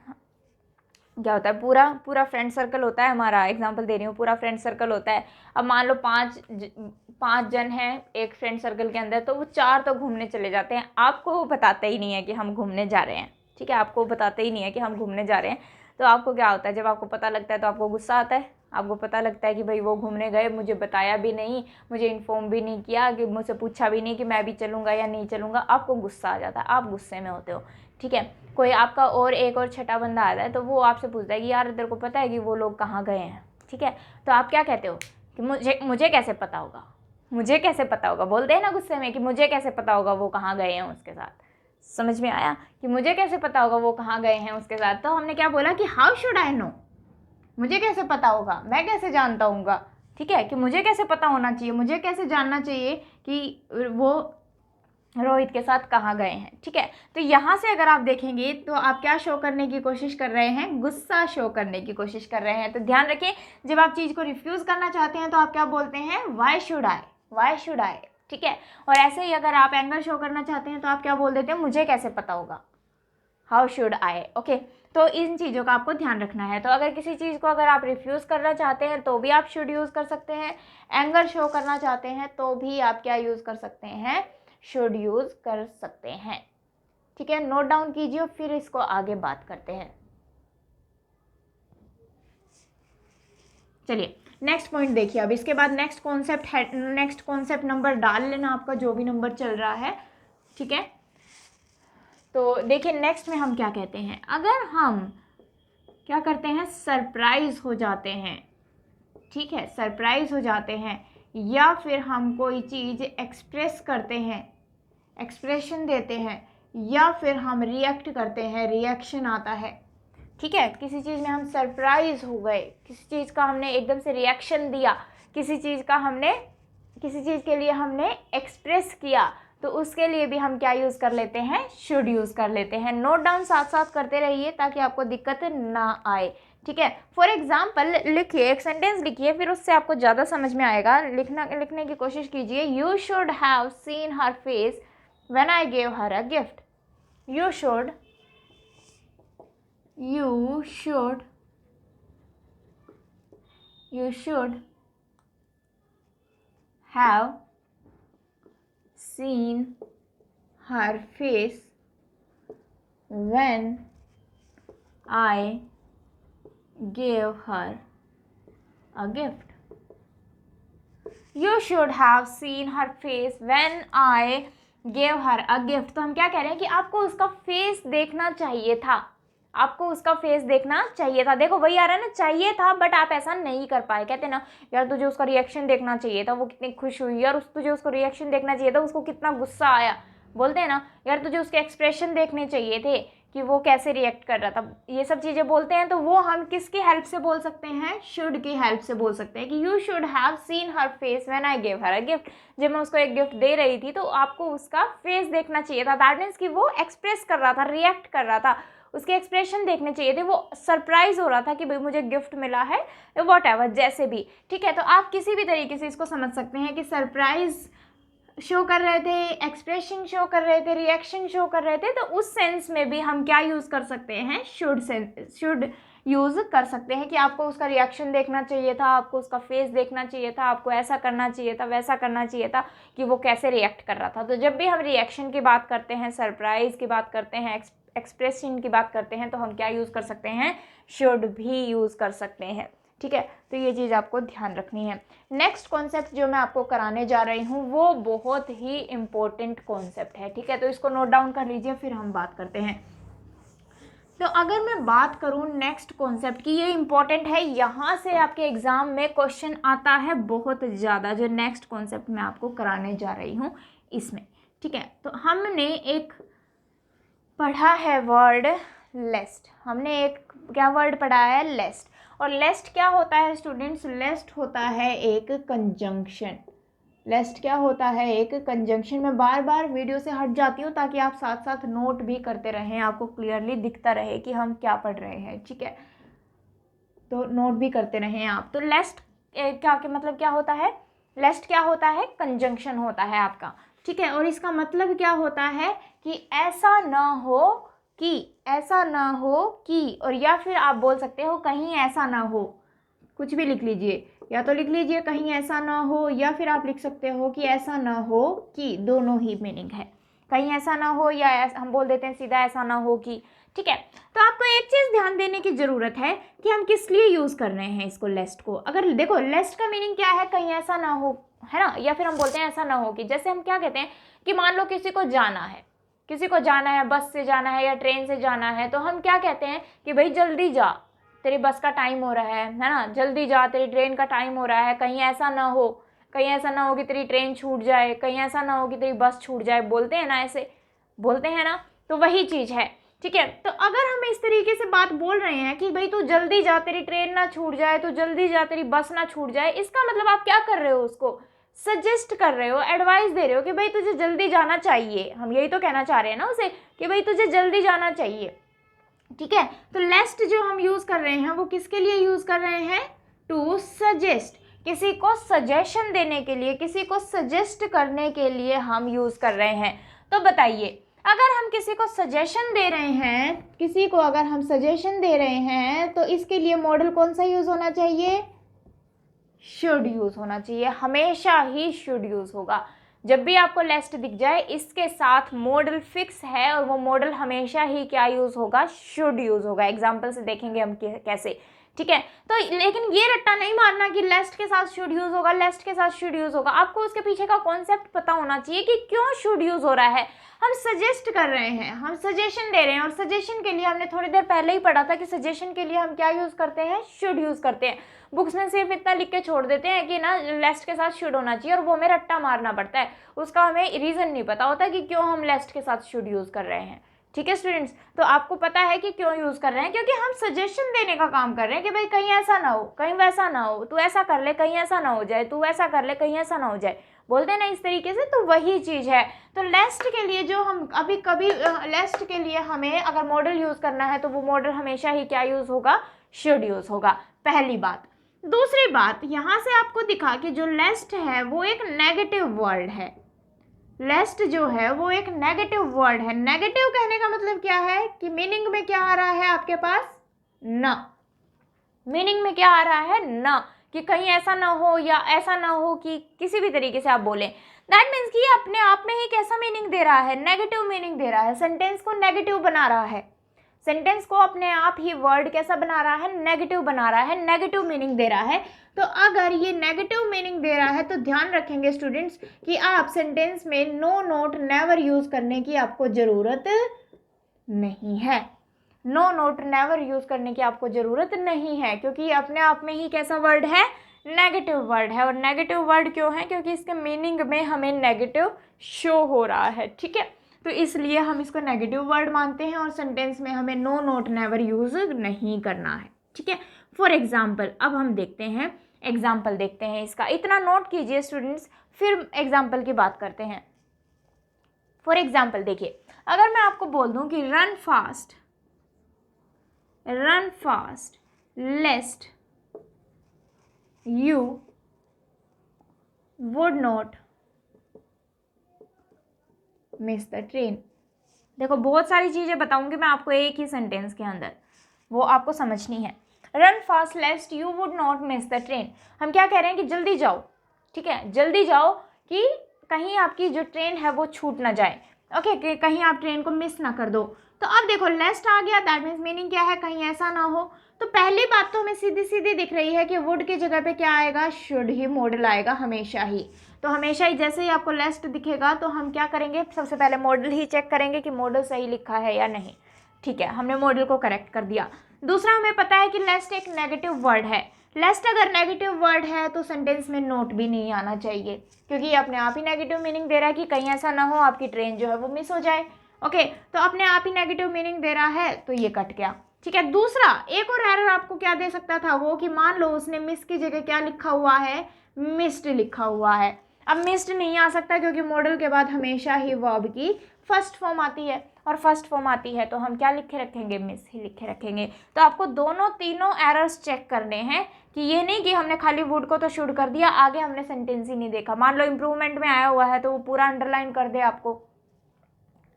क्या होता है, पूरा फ्रेंड सर्कल होता है हमारा, एग्जांपल दे रही हूँ, पूरा फ्रेंड सर्कल होता है। अब मान लो 5 जन हैं एक फ्रेंड सर्कल के अंदर, तो वो 4 तो घूमने चले जाते हैं, आपको वो बताते ही नहीं है कि हम घूमने जा रहे हैं, ठीक है, आपको बताते ही नहीं है कि हम घूमने जा रहे हैं। तो आपको क्या होता है, जब आपको पता लगता है तो आपको गुस्सा आता है, आपको पता लगता है कि भाई वो घूमने गए, मुझे बताया भी नहीं, मुझे इन्फॉर्म भी नहीं किया, कि मुझसे पूछा भी नहीं कि मैं भी चलूँगा या नहीं चलूँगा, आपको गुस्सा आ जाता है, आप गुस्से में होते हो, ठीक है। कोई आपका और एक और छठा बंदा आता है तो वो आपसे पूछता है कि यार तेरे को पता है कि वो लोग कहाँ गए हैं, ठीक है। तो आप क्या कहते हो कि मुझे कैसे पता होगा, मुझे कैसे पता होगा, बोलते हैं ना गुस्से में कि मुझे कैसे पता होगा वो कहाँ गए हैं उसके साथ। समझ में आया कि मुझे कैसे पता होगा वो कहाँ गए हैं उसके साथ। तो हमने क्या बोला कि हाउ शुड आई नो, मुझे कैसे पता होगा, मैं कैसे जानता हूँगा, ठीक है, कि मुझे कैसे पता होना चाहिए, मुझे कैसे जानना चाहिए कि वो रोहित के साथ कहाँ गए हैं, ठीक है। तो यहाँ से अगर आप देखेंगे तो आप क्या शो करने की कोशिश कर रहे हैं, गुस्सा शो करने की कोशिश कर रहे हैं। तो ध्यान रखिए, जब आप चीज़ को रिफ्यूज़ करना चाहते हैं तो आप क्या बोलते हैं, why should I, why should I, ठीक है। और ऐसे ही अगर आप एंगर शो करना चाहते हैं तो आप क्या बोल देते हैं, मुझे कैसे पता होगा, हाउ शुड आई, ओके। तो इन चीज़ों का आपको ध्यान रखना है। तो अगर किसी चीज़ को अगर आप रिफ्यूज़ करना चाहते हैं तो भी आप शुड यूज़ कर सकते हैं, एंगर शो करना चाहते हैं तो भी आप क्या यूज़ कर सकते हैं, शुड यूज़ कर सकते हैं, ठीक है। नोट डाउन कीजिए, फिर इसको आगे बात करते हैं। चलिए नेक्स्ट पॉइंट देखिए। अब इसके बाद नेक्स्ट कॉन्सेप्ट है, नेक्स्ट कॉन्सेप्ट नंबर डाल लेना आपका जो भी नंबर चल रहा है, ठीक है। तो देखिए नेक्स्ट में हम क्या कहते हैं, अगर हम क्या करते हैं, सरप्राइज हो जाते हैं, ठीक है, सरप्राइज हो जाते हैं, या फिर हम कोई चीज़ एक्सप्रेस करते हैं, एक्सप्रेशन देते हैं, या फिर हम रिएक्ट करते हैं, रिएक्शन आता है, ठीक है। किसी चीज़ में हम सरप्राइज हो गए, किसी चीज़ का हमने एकदम से रिएक्शन दिया, किसी चीज़ का हमने, किसी चीज़ के लिए हमने एक्सप्रेस किया, तो उसके लिए भी हम क्या यूज़ कर लेते हैं, शुड यूज़ कर लेते हैं। नोट डाउन साथ साथ करते रहिए ताकि आपको दिक्कत ना आए, ठीक है। फॉर एग्जाम्पल लिखिए, एक सेंटेंस लिखिए, फिर उससे आपको ज़्यादा समझ में आएगा। लिखने की कोशिश कीजिए। You should have seen her face when I gave her a gift. You should have seen her face when I gave her a gift. You should have seen her face when I gave her a gift। तो हम क्या कह रहे हैं कि आपको उसका face देखना चाहिए था, आपको उसका फेस देखना चाहिए था। देखो वही आ रहा है ना, चाहिए था बट आप ऐसा नहीं कर पाए। कहते ना यार तुझे उसका रिएक्शन देखना चाहिए था, वो कितनी खुश हुई, यार तुझे उसको रिएक्शन देखना चाहिए था, उसको कितना गुस्सा आया। बोलते हैं ना यार तुझे उसके एक्सप्रेशन देखने चाहिए थे कि वो कैसे रिएक्ट कर रहा था। ये सब चीज़ें बोलते हैं तो वो हम किसकी हेल्प से बोल सकते हैं, शुड की हेल्प से बोल सकते हैं कि you should have seen her face when I give her a gift. जब मैं उसको एक गिफ्ट दे रही थी तो आपको उसका फेस देखना चाहिए था। दैट मीन्स कि वो एक्सप्रेस कर रहा था, रिएक्ट कर रहा था, उसके एक्सप्रेशन देखने चाहिए थे, वो सरप्राइज हो रहा था कि भाई मुझे गिफ्ट मिला है, वॉट एवर, जैसे भी, ठीक है। तो आप किसी भी तरीके से इसको समझ सकते हैं कि सरप्राइज शो कर रहे थे, एक्सप्रेशन शो कर रहे थे, रिएक्शन शो कर रहे थे। तो उस सेंस में भी हम क्या यूज़ कर सकते हैं, शुड यूज़ कर सकते हैं कि आपको उसका रिएक्शन देखना चाहिए था, आपको उसका फेस देखना चाहिए था, आपको ऐसा करना चाहिए था, वैसा करना चाहिए था कि वो कैसे रिएक्ट कर रहा था। तो जब भी हम रिएक्शन की बात करते हैं, सरप्राइज की बात करते हैं, एक्सप्रेशन की बात करते हैं, तो हम क्या यूज़ कर सकते हैं, शुड भी यूज़ कर सकते हैं, ठीक है। तो ये चीज़ आपको ध्यान रखनी है। नेक्स्ट कॉन्सेप्ट जो मैं आपको कराने जा रही हूँ वो बहुत ही इम्पोर्टेंट कॉन्सेप्ट है, ठीक है। तो इसको नोट डाउन कर लीजिए, फिर हम बात करते हैं। तो अगर मैं बात करूँ नेक्स्ट कॉन्सेप्ट की, ये इम्पॉर्टेंट है, यहाँ से आपके एग्ज़ाम में क्वेश्चन आता है बहुत ज़्यादा। जो नेक्स्ट कॉन्सेप्ट मैं आपको कराने जा रही हूँ इसमें, ठीक है। तो हमने एक पढ़ा है वर्ड लेस्ट, हमने एक क्या वर्ड पढ़ा है, लेस्ट। और लेस्ट क्या होता है स्टूडेंट्स, लेस्ट होता है एक कंजंक्शन। लेस्ट क्या होता है, एक कंजंक्शन। मैं बार बार वीडियो से हट जाती हूँ ताकि आप साथ साथ नोट भी करते रहें, आपको क्लियरली दिखता रहे कि हम क्या पढ़ रहे हैं, ठीक है। तो नोट भी करते रहें आप। तो लेस्ट क्या के मतलब क्या होता है, लेस्ट क्या होता है, कंजंक्शन होता है आपका, ठीक है। और इसका मतलब क्या होता है कि ऐसा ना हो कि, ऐसा ना हो कि, और या फिर आप बोल सकते हो कहीं ऐसा ना हो, कुछ भी लिख लीजिए, या तो लिख लीजिए कहीं ऐसा ना हो, या फिर आप लिख सकते हो कि ऐसा ना हो कि, दोनों ही मीनिंग है, कहीं ऐसा ना हो, या हम बोल देते हैं सीधा ऐसा ना हो कि, ठीक है। तो आपको एक चीज़ ध्यान देने की ज़रूरत है कि हम किस लिए यूज़ कर रहे हैं इसको, लेस्ट को। अगर देखो लेस्ट का मीनिंग क्या है, कहीं ऐसा ना हो, है ना, या फिर हम बोलते हैं ऐसा ना हो कि, जैसे हम क्या कहते हैं कि मान लो किसी को जाना है, बस से जाना है या ट्रेन से जाना है, तो हम क्या कहते हैं कि भाई जल्दी जा, तेरी बस का टाइम हो रहा है ना, जल्दी जा, तेरी ट्रेन का टाइम हो रहा है, कहीं ऐसा ना हो कि तेरी ट्रेन छूट जाए, कहीं ऐसा ना हो कि तेरी बस छूट जाए, बोलते हैं ना, ऐसे बोलते हैं ना। तो वही चीज़ है, ठीक है। तो अगर हम इस तरीके से बात बोल रहे हैं कि भाई तू जल्दी जा, तेरी ट्रेन ना छूट जाए, तू जल्दी जा, तेरी बस ना छूट जाए, इसका मतलब आप क्या कर रहे हो, उसको सजेस्ट कर रहे हो, एडवाइस दे रहे हो कि भाई तुझे जल्दी जाना चाहिए। हम यही तो कहना चाह रहे हैं ना उसे, कि भाई तुझे जल्दी जाना चाहिए, ठीक है। तो लेस्ट जो हम यूज़ कर रहे हैं वो किसके लिए यूज़ कर रहे हैं, टू सजेस्ट, किसी को सजेशन देने के लिए, किसी को सजेस्ट करने के लिए हम यूज़ कर रहे हैं। तो बताइए, अगर हम किसी को सजेशन दे रहे हैं, तो इसके लिए मॉडल कौन सा यूज़ होना चाहिए, शुड यूज़ होना चाहिए, हमेशा ही शुड यूज़ होगा। जब भी आपको लेस्ट दिख जाए, इसके साथ मॉडल फिक्स है और वो मॉडल हमेशा ही क्या यूज़ होगा, शुड यूज़ होगा। एग्जाम्पल से देखेंगे हम कैसे, ठीक है। तो लेकिन ये रट्टा नहीं मारना कि लेस्ट के साथ शुड यूज़ होगा, लेस्ट के साथ शुड यूज़ होगा। आपको उसके पीछे का कॉन्सेप्ट पता होना चाहिए कि क्यों शुड यूज़ हो रहा है। हम सजेस्ट कर रहे हैं, हम सजेशन दे रहे हैं, और सजेशन के लिए हमने थोड़ी देर पहले ही पढ़ा था कि सजेशन के लिए हम क्या यूज़ करते हैं, शुड यूज़ करते हैं। बुक्स में सिर्फ इतना लिख के छोड़ देते हैं कि ना लेस्ट के साथ शुड होना चाहिए, और वो हमें रट्टा मारना पड़ता है, उसका हमें रीज़न नहीं पता होता कि क्यों हम लेस्ट के साथ शुड यूज़ कर रहे हैं, ठीक है स्टूडेंट्स। तो आपको पता है कि क्यों यूज़ कर रहे हैं, क्योंकि हम सजेशन देने का काम कर रहे हैं कि भाई कहीं ऐसा ना हो, कहीं वैसा ना हो, तू ऐसा कर ले, कहीं ऐसा ना हो जाए, तू ऐसा कर ले, कहीं ऐसा ना हो जाए, बोलते हैं ना इस तरीके से। तो वही चीज़ है। तो लेस्ट के लिए जो हम कभी लेस्ट के लिए हमें अगर मॉडल यूज़ करना है, तो वो मॉडल हमेशा ही क्या यूज़ होगा, शुड यूज़ होगा, पहली बात। दूसरी बात, यहाँ से आपको दिखा कि जो लेस्ट है वो एक नेगेटिव वर्ड है। लेस्ट जो है वो एक नेगेटिव वर्ड है। नेगेटिव कहने का मतलब क्या है कि मीनिंग में क्या आ रहा है आपके पास, ना, मीनिंग में क्या आ रहा है, ना, कि कहीं ऐसा ना हो या ऐसा ना हो, कि किसी भी तरीके से आप बोलें, दैट मीन्स कि अपने आप में ही कैसा मीनिंग दे रहा है, नेगेटिव मीनिंग दे रहा है, सेंटेंस को नेगेटिव बना रहा है, सेंटेंस को अपने आप ही वर्ड कैसा बना रहा है, नेगेटिव बना रहा है, नेगेटिव मीनिंग दे रहा है। तो अगर ये नेगेटिव मीनिंग दे रहा है तो ध्यान रखेंगे स्टूडेंट्स कि आप सेंटेंस में नो नोट नेवर यूज़ करने की आपको ज़रूरत नहीं है। नो नोट नेवर यूज़ करने की आपको ज़रूरत नहीं है, क्योंकि ये अपने आप में ही कैसा वर्ड है, नेगेटिव वर्ड है। और नेगेटिव वर्ड क्यों है, क्योंकि इसके मीनिंग में हमें नेगेटिव शो हो रहा है, ठीक है। तो इसलिए हम इसको नेगेटिव वर्ड मानते हैं और सेंटेंस में हमें नो नोट नेवर यूज़ नहीं करना है, ठीक है। फॉर एग्जाम्पल, अब हम देखते हैं, एग्जाम्पल देखते हैं इसका, इतना नोट कीजिए स्टूडेंट्स, फिर एग्जाम्पल की बात करते हैं। फॉर एग्जाम्पल देखिए, अगर मैं आपको बोल दूं कि run fast लेस्ट you would not miss the train. देखो बहुत सारी चीज़ें बताऊंगी मैं आपको एक ही सेंटेंस के अंदर, वो आपको समझनी है। Run fast लेस्ट you would not miss the train, हम क्या कह रहे हैं कि जल्दी जाओ, ठीक है, जल्दी जाओ कि कहीं आपकी जो ट्रेन है वो छूट ना जाए, ओके, कि कहीं आप ट्रेन को मिस ना कर दो। तो अब देखो लेस्ट आ गया, दैट मीन्स मीनिंग क्या है, कहीं ऐसा ना हो। तो पहली बात तो हमें सीधी सीधी दिख रही है कि वुड की जगह पे क्या आएगा, शुड ही मॉडल आएगा हमेशा ही। तो हमेशा ही जैसे ही आपको लेस्ट दिखेगा तो हम क्या करेंगे, सबसे पहले मॉडल ही चेक करेंगे कि मॉडल सही लिखा है या नहीं, ठीक है, हमने मॉडल को करेक्ट कर दिया। दूसरा, हमें पता है कि लेस्ट एक नेगेटिव वर्ड है। लेस्ट अगर नेगेटिव वर्ड है तो सेंटेंस में नोट भी नहीं आना चाहिए, क्योंकि ये अपने आप ही नेगेटिव मीनिंग दे रहा है कि कहीं ऐसा ना हो आपकी ट्रेन जो है वो मिस हो जाए, ओके। तो अपने आप ही नेगेटिव मीनिंग दे रहा है, तो ये कट गया, ठीक है। दूसरा, एक और एरर आपको क्या दे सकता था, वो कि मान लो उसने मिस की जगह क्या लिखा हुआ है, मिस्ड लिखा हुआ है। अब मिस्ड नहीं आ सकता क्योंकि मॉडल के बाद हमेशा ही वर्ब की फर्स्ट फॉर्म आती है, और फर्स्ट फॉर्म आती है तो हम क्या लिखे रखेंगे, मिस ही लिखे रखेंगे। तो आपको दोनों तीनों एरर्स चेक करने हैं, कि ये नहीं कि हमने खाली वुड को तो शुड कर दिया, आगे हमने सेंटेंस ही नहीं देखा। मान लो इंप्रूवमेंट में आया हुआ है तो वो पूरा अंडरलाइन कर दे आपको,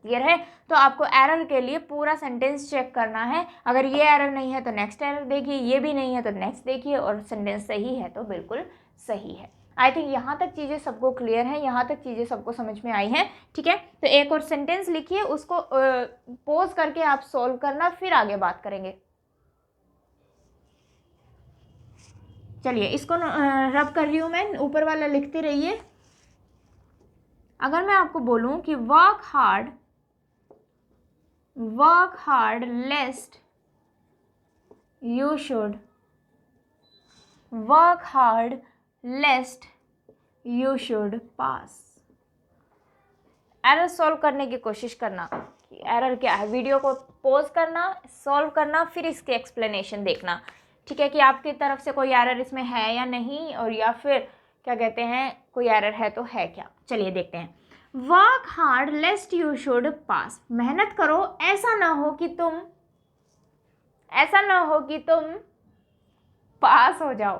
क्लियर है। तो आपको एरर के लिए पूरा सेंटेंस चेक करना है, अगर ये एरर नहीं है तो नेक्स्ट एरर देखिए, ये भी नहीं है तो नेक्स्ट देखिए, और सेंटेंस सही है तो बिल्कुल सही है। आई थिंक यहाँ तक चीज़ें सबको क्लियर हैं, यहाँ तक चीज़ें सबको समझ में आई हैं, ठीक है। तो एक और सेंटेंस लिखिए, उसको पोज करके आप सॉल्व करना, फिर आगे बात करेंगे। चलिए इसको रब कर रही हूँ मैं, ऊपर वाला लिखते रहिए। अगर मैं आपको बोलूँ कि work hard लेस्ट you should work hard लेस्ट you should pass. Error solve करने की कोशिश करना कि एरर क्या है, वीडियो को पॉज करना, सॉल्व करना, फिर इसकी एक्सप्लेनेशन देखना, ठीक है, कि आपकी तरफ से कोई एरर इसमें है या नहीं, और या फिर क्या कहते हैं कोई एरर है तो है क्या। चलिए देखते हैं। Work hard लेस्ट you should pass, मेहनत करो ऐसा ना हो कि तुम पास हो जाओ।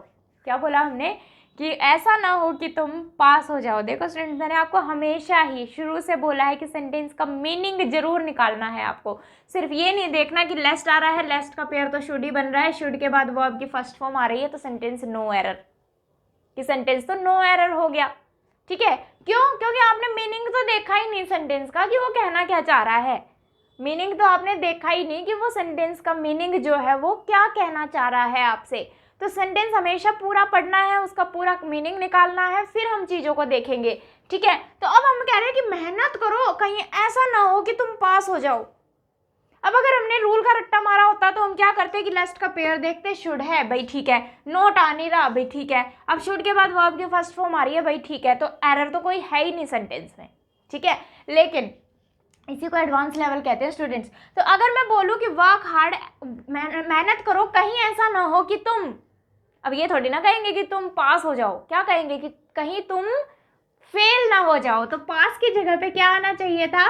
क्या बोला हमने कि ऐसा ना हो कि तुम पास हो जाओ। देखो स्टूडेंट्स, मैंने आपको हमेशा ही शुरू से बोला है कि सेंटेंस का मीनिंग जरूर निकालना है आपको, सिर्फ ये नहीं देखना कि लेस्ट आ रहा है, लेस्ट का पेयर तो शुड ही बन रहा है, शुड के बाद वर्ब की फर्स्ट फॉर्म आ रही है तो सेंटेंस नो एरर, कि सेंटेंस तो नो एरर हो गया, ठीक है। क्यों? क्योंकि आपने मीनिंग तो देखा ही नहीं सेंटेंस का कि वो कहना क्या चाह रहा है। मीनिंग तो आपने देखा ही नहीं कि वो सेंटेंस का मीनिंग जो है वो क्या कहना चाह रहा है आपसे। तो सेंटेंस हमेशा पूरा पढ़ना है, उसका पूरा मीनिंग निकालना है, फिर हम चीज़ों को देखेंगे, ठीक है। तो अब हम कह रहे हैं कि मेहनत करो, कहीं ऐसा ना हो कि तुम पास हो जाओ। अब अगर हमने रूल का रट्टा मारा होता तो हम क्या करते कि लेस्ट का पेयर देखते, शुड है भाई ठीक है, नोट आ नहीं रहा भाई ठीक है, अब शुड के बाद वर्ब की फर्स्ट फॉर्म आ रही है भाई ठीक है, तो एरर तो कोई है ही नहीं सेंटेंस में, ठीक है। लेकिन इसी को एडवांस लेवल कहते हैं स्टूडेंट्स। तो अगर मैं बोलूँ कि वर्क हार्ड, मेहनत करो, कहीं ऐसा ना हो कि तुम, अब ये थोड़ी ना कहेंगे कि तुम पास हो जाओ, क्या कहेंगे कि कहीं तुम फेल ना हो जाओ। तो पास की जगह पे क्या आना चाहिए था,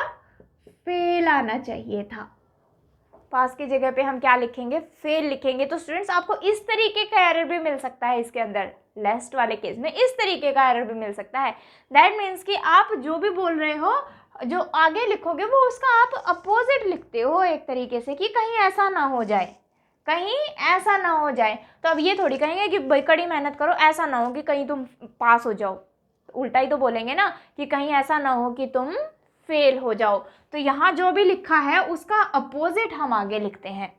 फेल आना चाहिए था। पास की जगह पे हम क्या लिखेंगे, फेल लिखेंगे। तो स्टूडेंट्स आपको इस तरीके का एरर भी मिल सकता है इसके अंदर, लेस्ट वाले केस में इस तरीके का एरर भी मिल सकता है। दैट मीन्स कि आप जो भी बोल रहे हो, जो आगे लिखोगे वो उसका आप अपोजिट लिखते हो एक तरीके से, कि कहीं ऐसा ना हो जाए, कहीं ऐसा ना हो जाए। तो अब ये थोड़ी कहेंगे कि भाई कड़ी मेहनत करो, ऐसा ना हो कि कहीं तुम पास हो जाओ, उल्टा ही तो बोलेंगे ना कि कहीं ऐसा ना हो कि तुम फेल हो जाओ। तो यहाँ जो भी लिखा है उसका अपोजिट हम आगे लिखते हैं,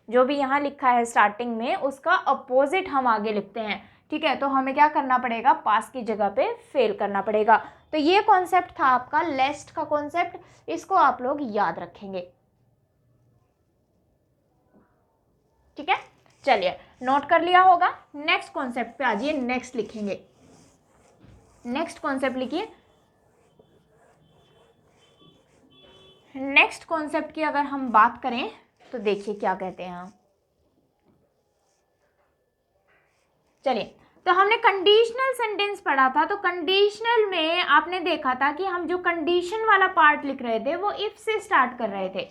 जो भी यहाँ लिखा है स्टार्टिंग में उसका अपोजिट हम आगे लिखते हैं, ठीक है। तो हमें क्या करना पड़ेगा, पास की जगह पे फेल करना पड़ेगा। तो ये कॉन्सेप्ट था आपका लेस्ट का कॉन्सेप्ट, इसको आप लोग याद रखेंगे, ठीक है। चलिए नोट कर लिया होगा, नेक्स्ट कॉन्सेप्ट पे आ जाइए, नेक्स्ट लिखेंगे। नेक्स्ट कॉन्सेप्ट लिखिए। नेक्स्ट कॉन्सेप्ट की अगर हम बात करें तो देखिए क्या कहते हैं हम। चलिए, तो हमने कंडीशनल सेंटेंस पढ़ा था, तो कंडीशनल में आपने देखा था कि हम जो कंडीशन वाला पार्ट लिख रहे थे वो इफ से स्टार्ट कर रहे थे।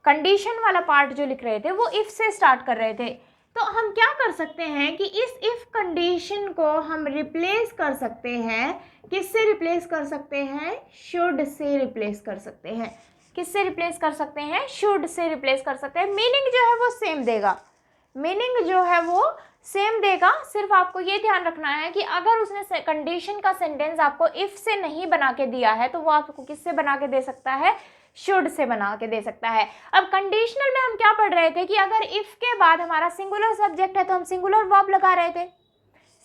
कंडीशन वाला पार्ट जो लिख रहे थे वो इफ से स्टार्ट कर रहे थे। तो हम क्या कर सकते हैं कि इस इफ कंडीशन को हम रिप्लेस कर सकते हैं, किससे रिप्लेस कर सकते हैं, शुड से रिप्लेस कर सकते हैं। किससे रिप्लेस कर सकते हैं, शुड से रिप्लेस कर सकते हैं। मीनिंग जो है वो सेम देगा, मीनिंग जो है वो सेम देगा। सिर्फ आपको ये ध्यान रखना है कि अगर उसने कंडीशन का सेंटेंस आपको इफ से नहीं बना के दिया है तो वो आपको किससे बना के दे सकता है, शुड से बना के दे सकता है। अब कंडीशनल में हम क्या पढ़ रहे थे कि अगर इफ के बाद हमारा सिंगुलर सब्जेक्ट है तो हम सिंगुलर वर्ब लगा रहे थे,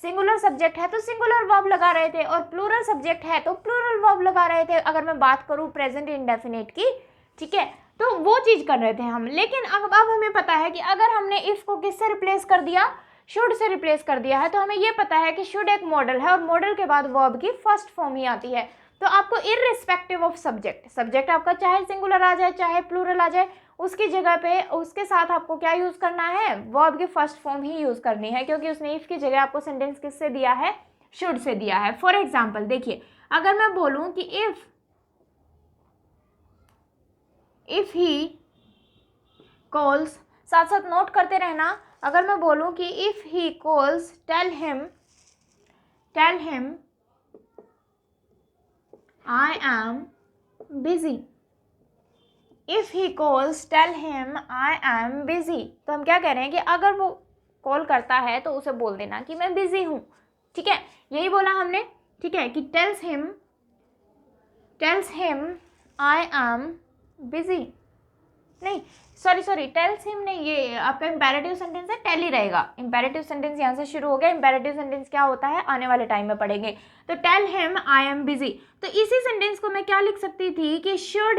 सिंगुलर सब्जेक्ट है तो सिंगुलर वर्ब लगा रहे थे, और प्लूरल सब्जेक्ट है तो प्लूरल वर्ब लगा रहे थे। अगर मैं बात करूं प्रेजेंट इंडेफिनिट की, ठीक है, तो वो चीज कर रहे थे हम। लेकिन अब हमें पता है कि अगर हमने इफ को किससे रिप्लेस कर दिया, शुड से रिप्लेस कर दिया है, तो हमें ये पता है कि शुड एक मॉडल है और मॉडल के बाद वर्ब की फर्स्ट फॉर्म ही आती है। तो आपको इररिस्पेक्टिव ऑफ सब्जेक्ट, सब्जेक्ट आपका चाहे सिंगुलर आ जाए चाहे प्लूरल आ जाए, उसकी जगह पे उसके साथ आपको क्या यूज करना है, वर्ब की फर्स्ट फॉर्म ही यूज करनी है, क्योंकि उसने इफ की जगह आपको सेंटेंस किससे दिया है, शुड से दिया है। फॉर एग्जाम्पल देखिए, अगर मैं बोलूं कि इफ ही कॉल्स, साथ साथ नोट करते रहना, अगर मैं बोलूं कि if he calls tell him I am busy, if he calls tell him I am busy। तो हम क्या कह रहे हैं कि अगर वो कॉल करता है तो उसे बोल देना कि मैं बिजी हूँ, ठीक है, यही बोला हमने, ठीक है, कि tells him I am busy, नहीं सॉरी टेल्स हिम नहीं, ये आपका इम्पेरेटिव सेंटेंस है, टेल ही रहेगा। इम्पेरेटिव सेंटेंस यहाँ से शुरू हो गया। इम्पेरेटिव सेंटेंस क्या होता है आने वाले टाइम में पढ़ेंगे। तो tell him I am busy, तो इसी सेंटेंस को मैं क्या लिख सकती थी कि should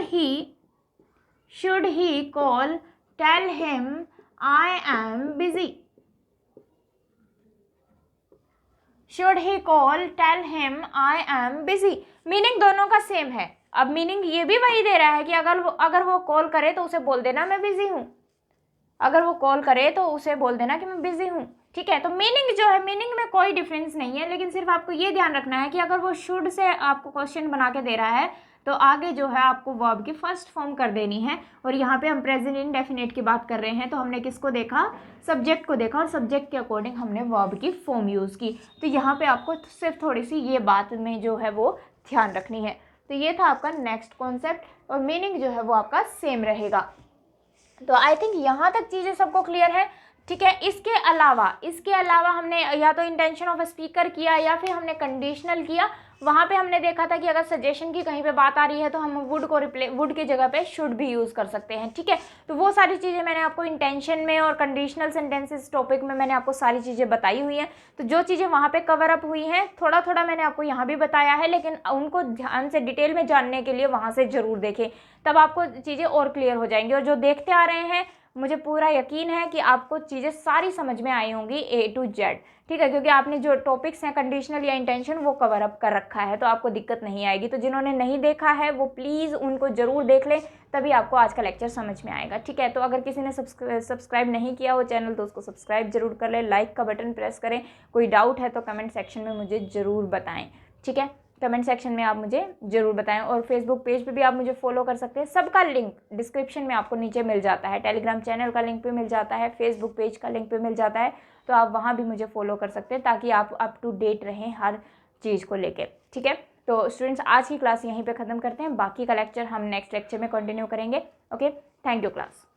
he call tell him I am busy, should he call tell him I am busy. Meaning दोनों का सेम है। अब मीनिंग ये भी वही दे रहा है कि अगर वो कॉल करे तो उसे बोल देना मैं बिजी हूँ, अगर वो कॉल करे तो उसे बोल देना कि मैं बिजी हूँ, ठीक है। तो मीनिंग जो है, मीनिंग में कोई डिफरेंस नहीं है, लेकिन सिर्फ आपको ये ध्यान रखना है कि अगर वो शुड से आपको क्वेश्चन बना के दे रहा है तो आगे जो है आपको वर्ब की फर्स्ट फॉर्म कर देनी है। और यहाँ पे हम प्रेजेंट इंडेफिनिट की बात कर रहे हैं, तो हमने किसको देखा, सब्जेक्ट को देखा, और सब्जेक्ट के अकॉर्डिंग हमने वर्ब की फॉर्म यूज़ की। तो यहाँ पे आपको सिर्फ थोड़ी सी ये बात में जो है वो ध्यान रखनी है। तो ये था आपका नेक्स्ट कॉन्सेप्ट, और मीनिंग जो है वो आपका सेम रहेगा। तो आई थिंक यहाँ तक चीज़ें सबको क्लियर है, ठीक है। इसके अलावा हमने या तो इंटेंशन ऑफ स्पीकर किया या फिर हमने कंडीशनल किया। वहाँ पे हमने देखा था कि अगर सजेशन की कहीं पे बात आ रही है तो हम वुड की जगह पे शुड भी यूज़ कर सकते हैं, ठीक है। तो वो सारी चीज़ें मैंने आपको इंटेंशन में और कंडीशनल सेंटेंसेस टॉपिक में मैंने आपको सारी चीज़ें बताई हुई हैं। तो जो चीज़ें वहाँ पे कवर अप हुई हैं थोड़ा थोड़ा मैंने आपको यहाँ भी बताया है, लेकिन उनको ध्यान से डिटेल में जानने के लिए वहाँ से ज़रूर देखें, तब आपको चीज़ें और क्लियर हो जाएंगी। और जो देखते आ रहे हैं मुझे पूरा यकीन है कि आपको चीज़ें सारी समझ में आई होंगी A to Z, ठीक है, क्योंकि आपने जो टॉपिक्स हैं कंडीशनल या इंटेंशन वो कवर अप कर रखा है, तो आपको दिक्कत नहीं आएगी। तो जिन्होंने नहीं देखा है वो प्लीज़ उनको ज़रूर देख लें, तभी आपको आज का लेक्चर समझ में आएगा, ठीक है। तो अगर किसी ने सब्सक्राइब नहीं किया हो चैनल तो उसको सब्सक्राइब जरूर कर लें, लाइक का बटन प्रेस करें। कोई डाउट है तो कमेंट सेक्शन में मुझे ज़रूर बताएं, ठीक है। कमेंट सेक्शन में आप मुझे ज़रूर बताएं, और फेसबुक पेज पे भी आप मुझे फॉलो कर सकते हैं। सबका लिंक डिस्क्रिप्शन में आपको नीचे मिल जाता है, टेलीग्राम चैनल का लिंक भी मिल जाता है, फेसबुक पेज का लिंक भी मिल जाता है, तो आप वहाँ भी मुझे फॉलो कर सकते हैं ताकि आप अप टू डेट रहें हर चीज़ को लेके, ठीक है। तो स्टूडेंट्स आज की क्लास यहीं पर ख़त्म करते हैं, बाकी का लेक्चर हम नेक्स्ट लेक्चर में कंटिन्यू करेंगे। Okay, thank you class.